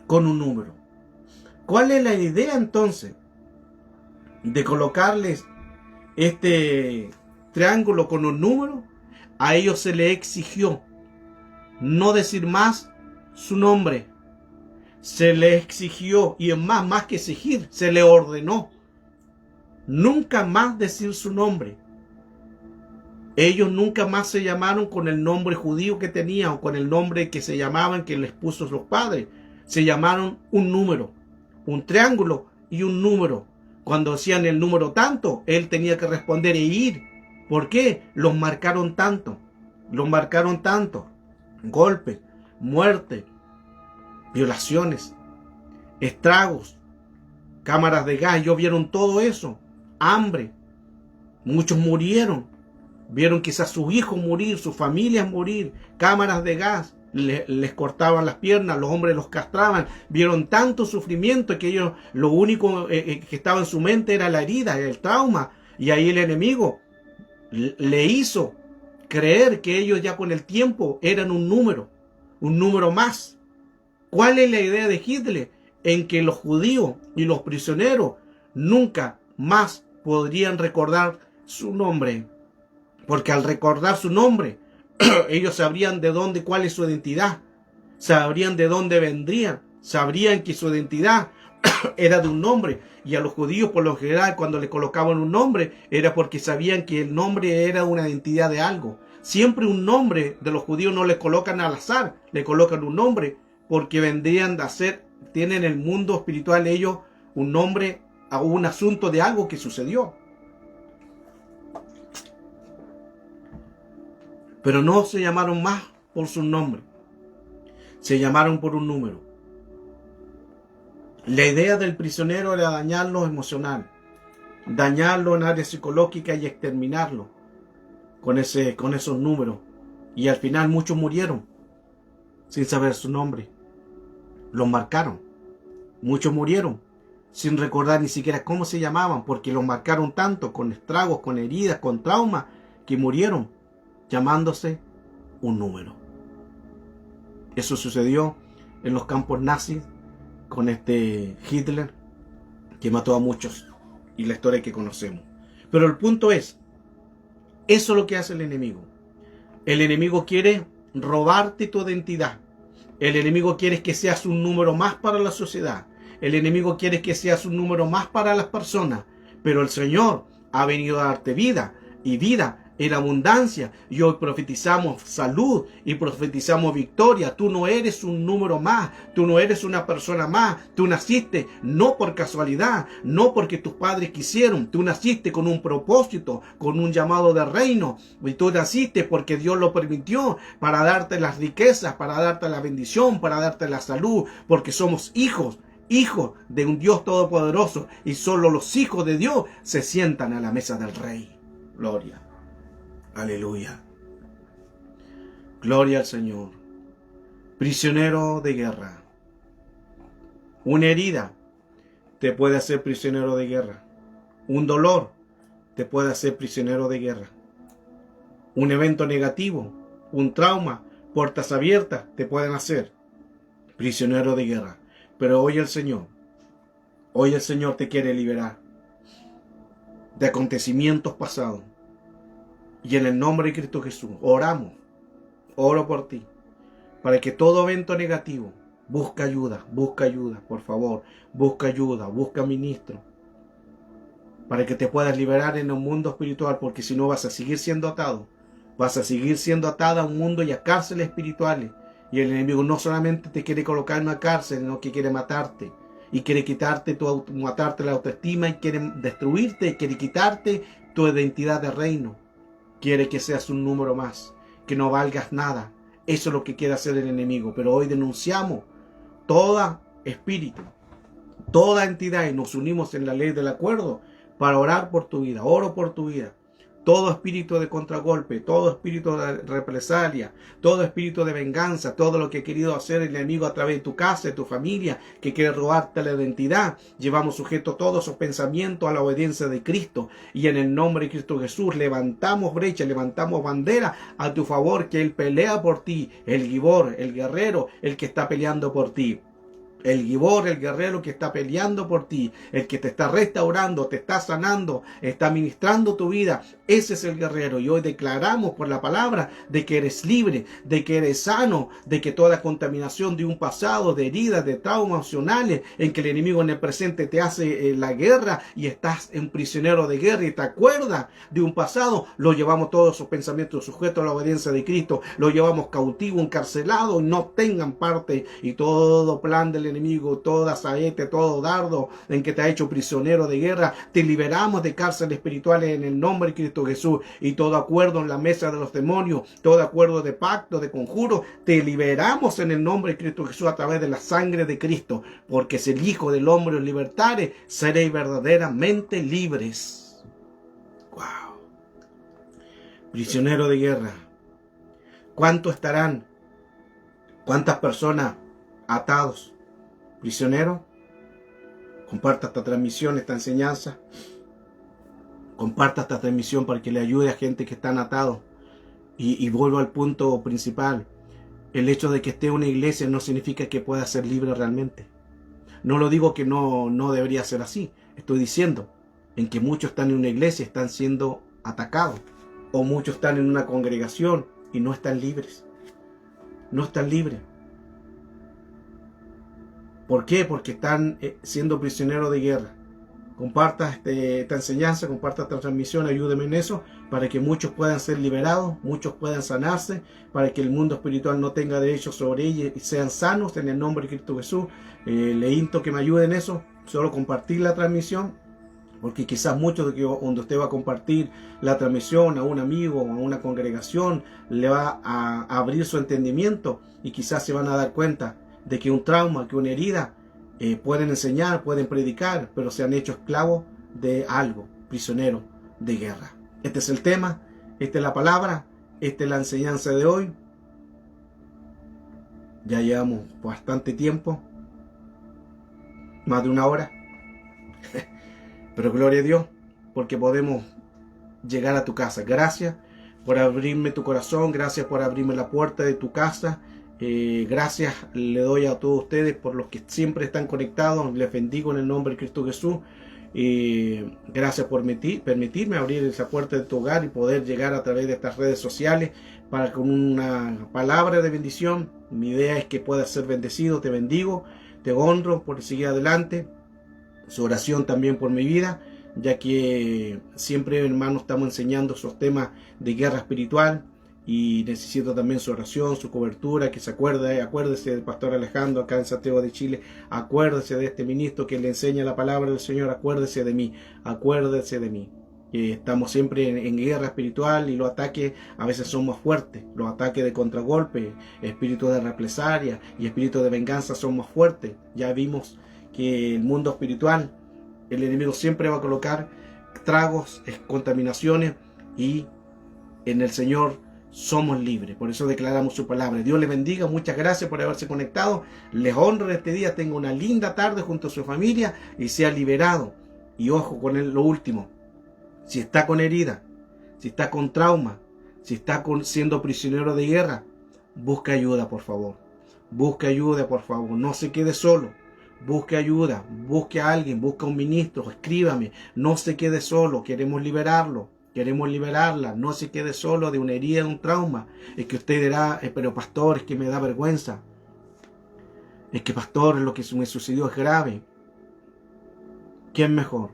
Speaker 1: con un número. ¿Cuál es la idea entonces de colocarles este triángulo con un número? A ellos se les exigió no decir más su nombre. Se les exigió, y es más que exigir, se les ordenó nunca más decir su nombre. Ellos nunca más se llamaron con el nombre judío que tenían o con el nombre que se llamaban, que les puso los padres. Se llamaron un número. Un triángulo y un número. Cuando decían el número tanto, él tenía que responder e ir. ¿Por qué? Los marcaron tanto. Los marcaron tanto. Golpes, muerte, violaciones, estragos, cámaras de gas. Ellos vieron todo eso. Hambre. Muchos murieron. Vieron quizás sus hijos morir, sus familias morir. Cámaras de gas. Les cortaban las piernas, los hombres los castraban. Vieron tanto sufrimiento que ellos, lo único que estaba en su mente era la herida, el trauma. Y ahí el enemigo le hizo creer que ellos ya con el tiempo eran un número más. ¿Cuál es la idea de Hitler? En que los judíos y los prisioneros nunca más podrían recordar su nombre. Porque al recordar su nombre, ellos sabrían de dónde, cuál es su identidad, sabrían de dónde vendrían, sabrían que su identidad era de un nombre. Y a los judíos por lo general cuando le colocaban un nombre era porque sabían que el nombre era una identidad de algo. Siempre un nombre de los judíos no le colocan al azar, le colocan un nombre porque vendrían de ser, tienen en el mundo espiritual ellos un nombre a un asunto de algo que sucedió. Pero no se llamaron más por su nombre. Se llamaron por un número. La idea del prisionero era dañarlo emocional. Dañarlo en área psicológica y exterminarlo con esos números. Y al final muchos murieron sin saber su nombre. Los marcaron. Muchos murieron sin recordar ni siquiera cómo se llamaban, porque los marcaron tanto, con estragos, con heridas, con traumas, que murieron llamándose un número. Eso sucedió en los campos nazis con Hitler, que mató a muchos, y la historia que conocemos. Pero el punto es, eso es lo que hace el enemigo. El enemigo quiere robarte tu identidad. El enemigo quiere que seas un número más para la sociedad. El enemigo quiere que seas un número más para las personas. Pero el Señor ha venido a darte vida, y vida en abundancia. Y hoy profetizamos salud y profetizamos victoria. Tú no eres un número más, tú no eres una persona más. Tú naciste no por casualidad, no porque tus padres quisieron. Tú naciste con un propósito, con un llamado de reino. Y tú naciste porque Dios lo permitió, para darte las riquezas, para darte la bendición, para darte la salud, porque somos hijos de un Dios todopoderoso, y solo los hijos de Dios se sientan a la mesa del Rey. Gloria. Aleluya. Gloria al Señor. Prisionero de guerra. Una herida te puede hacer prisionero de guerra. Un dolor te puede hacer prisionero de guerra. Un evento negativo, un trauma, puertas abiertas te pueden hacer prisionero de guerra. Pero hoy el Señor te quiere liberar de acontecimientos pasados. Y en el nombre de Cristo Jesús, oro por ti, para que todo evento negativo, busca ayuda, por favor, busca ayuda, busca ministro, para que te puedas liberar en un mundo espiritual, porque si no vas a seguir siendo atado, vas a seguir siendo atada a un mundo y a cárceles espirituales. Y el enemigo no solamente te quiere colocar en una cárcel, sino que quiere matarte. Y quiere matarte la autoestima, y quiere destruirte, quiere quitarte tu identidad de reino. Quiere que seas un número más, que no valgas nada. Eso es lo que quiere hacer el enemigo. Pero hoy denunciamos todo espíritu, toda entidad, y nos unimos en la ley del acuerdo para orar por tu vida. Oro por tu vida. Todo espíritu de contragolpe, todo espíritu de represalia, todo espíritu de venganza, todo lo que ha querido hacer el enemigo a través de tu casa, de tu familia, que quiere robarte la identidad, llevamos sujeto todos esos pensamientos a la obediencia de Cristo. Y en el nombre de Cristo Jesús levantamos brecha, levantamos bandera a tu favor, que Él pelea por ti, el Gibor, el guerrero, el que está peleando por ti. El Gibor, el guerrero que está peleando por ti, el que te está restaurando, te está sanando, está ministrando tu vida. Ese es el guerrero. Y hoy declaramos por la palabra de que eres libre, de que eres sano, de que toda contaminación de un pasado, de heridas, de traumas emocionales, en que el enemigo en el presente te hace la guerra y estás en prisionero de guerra y te acuerdas de un pasado, lo llevamos todos esos pensamientos sujetos a la obediencia de Cristo, lo llevamos cautivo, encarcelado, y no tengan parte, y todo plan del enemigo, toda saete, todo dardo en que te ha hecho prisionero de guerra, te liberamos de cárceles espirituales en el nombre de Cristo Jesús. Y todo acuerdo en la mesa de los demonios, todo acuerdo de pacto, de conjuro, te liberamos en el nombre de Cristo Jesús a través de la sangre de Cristo, porque si el Hijo del Hombre os libertare, seréis verdaderamente libres. Wow. Prisionero de guerra. ¿Cuántos estarán? ¿Cuántas personas atados? Prisionero, comparta esta transmisión, esta enseñanza. Comparta esta transmisión para que le ayude a gente que están atados. Y vuelvo al punto principal. El hecho de que esté en una iglesia no significa que pueda ser libre realmente. No lo digo que no debería ser así. Estoy diciendo en que muchos están en una iglesia, están siendo atacados. O muchos están en una congregación y no están libres. No están libres. ¿Por qué? Porque están siendo prisioneros de guerra. Comparta esta enseñanza, comparta esta transmisión, ayúdeme en eso, para que muchos puedan ser liberados, muchos puedan sanarse, para que el mundo espiritual no tenga derecho sobre ellos y sean sanos en el nombre de Cristo Jesús. Le insto que me ayuden en eso, solo compartir la transmisión, porque quizás muchos de que donde usted va a compartir la transmisión a un amigo o a una congregación, le va a abrir su entendimiento y quizás se van a dar cuenta de que un trauma, que una herida, pueden enseñar, pueden predicar, pero se han hecho esclavos de algo, prisioneros de guerra. Este es el tema, esta es la palabra, esta es la enseñanza de hoy. Ya llevamos bastante tiempo, más de 1 hora, pero gloria a Dios, porque podemos llegar a tu casa. Gracias por abrirme tu corazón, gracias por abrirme la puerta de tu casa. Gracias le doy a todos ustedes por los que siempre están conectados. Les bendigo en el nombre de Cristo Jesús. Gracias por permitirme abrir esa puerta de tu hogar y poder llegar a través de estas redes sociales para con una palabra de bendición. Mi idea es que puedas ser bendecido. Te bendigo, te honro por seguir adelante. Su oración también por mi vida, ya que siempre, hermanos, estamos enseñando esos temas de guerra espiritual y necesito también su oración, su cobertura, que se acuérdese del pastor Alejandro acá en Santiago de Chile, acuérdese de este ministro que le enseña la palabra del Señor, acuérdese de mí, acuérdese de mí. Estamos siempre en guerra espiritual y los ataques a veces son más fuertes, los ataques de contragolpe, espíritu de represalia y espíritu de venganza son más fuertes. Ya vimos que el mundo espiritual, el enemigo siempre va a colocar tragos, contaminaciones, y en el Señor somos libres. Por eso declaramos su palabra. Dios les bendiga, muchas gracias por haberse conectado. Les honro este día, tenga una linda tarde junto a su familia y sea liberado. Y ojo con lo último, si está con herida, si está con trauma, si está siendo prisionero de guerra, busque ayuda, por favor. Busque ayuda, por favor. No se quede solo. Busque ayuda, busque a alguien, busque a un ministro, escríbame. No se quede solo, queremos liberarlo. Queremos liberarla, no se quede solo de una herida, de un trauma. Es que usted dirá, pero pastor, es que me da vergüenza. Es que pastor, lo que me sucedió es grave. ¿Qué es mejor?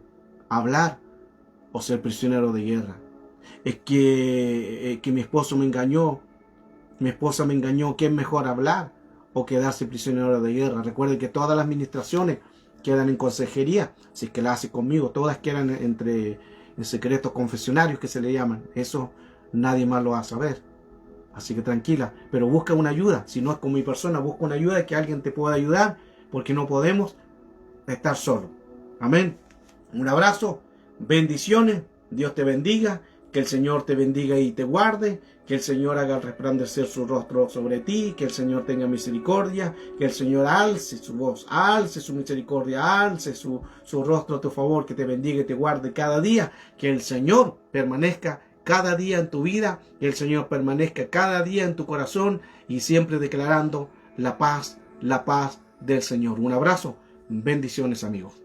Speaker 1: ¿Hablar o ser prisionero de guerra? Es que mi esposo me engañó, mi esposa me engañó. ¿Qué es mejor? ¿Hablar o quedarse prisionero de guerra? Recuerden que todas las administraciones quedan en consejería. Si es que la hace conmigo, todas quedan en secretos confesionarios que se le llaman. Eso nadie más lo va a saber. Así que tranquila, pero busca una ayuda. Si no es con mi persona, busca una ayuda, que alguien te pueda ayudar, porque no podemos estar solos. Amén. Un abrazo, bendiciones, Dios te bendiga, que el Señor te bendiga y te guarde, que el Señor haga resplandecer su rostro sobre ti, que el Señor tenga misericordia, que el Señor alce su voz, alce su misericordia, alce su rostro a tu favor, que te bendiga y te guarde cada día, que el Señor permanezca cada día en tu vida, que el Señor permanezca cada día en tu corazón y siempre declarando la paz del Señor. Un abrazo, bendiciones, amigos.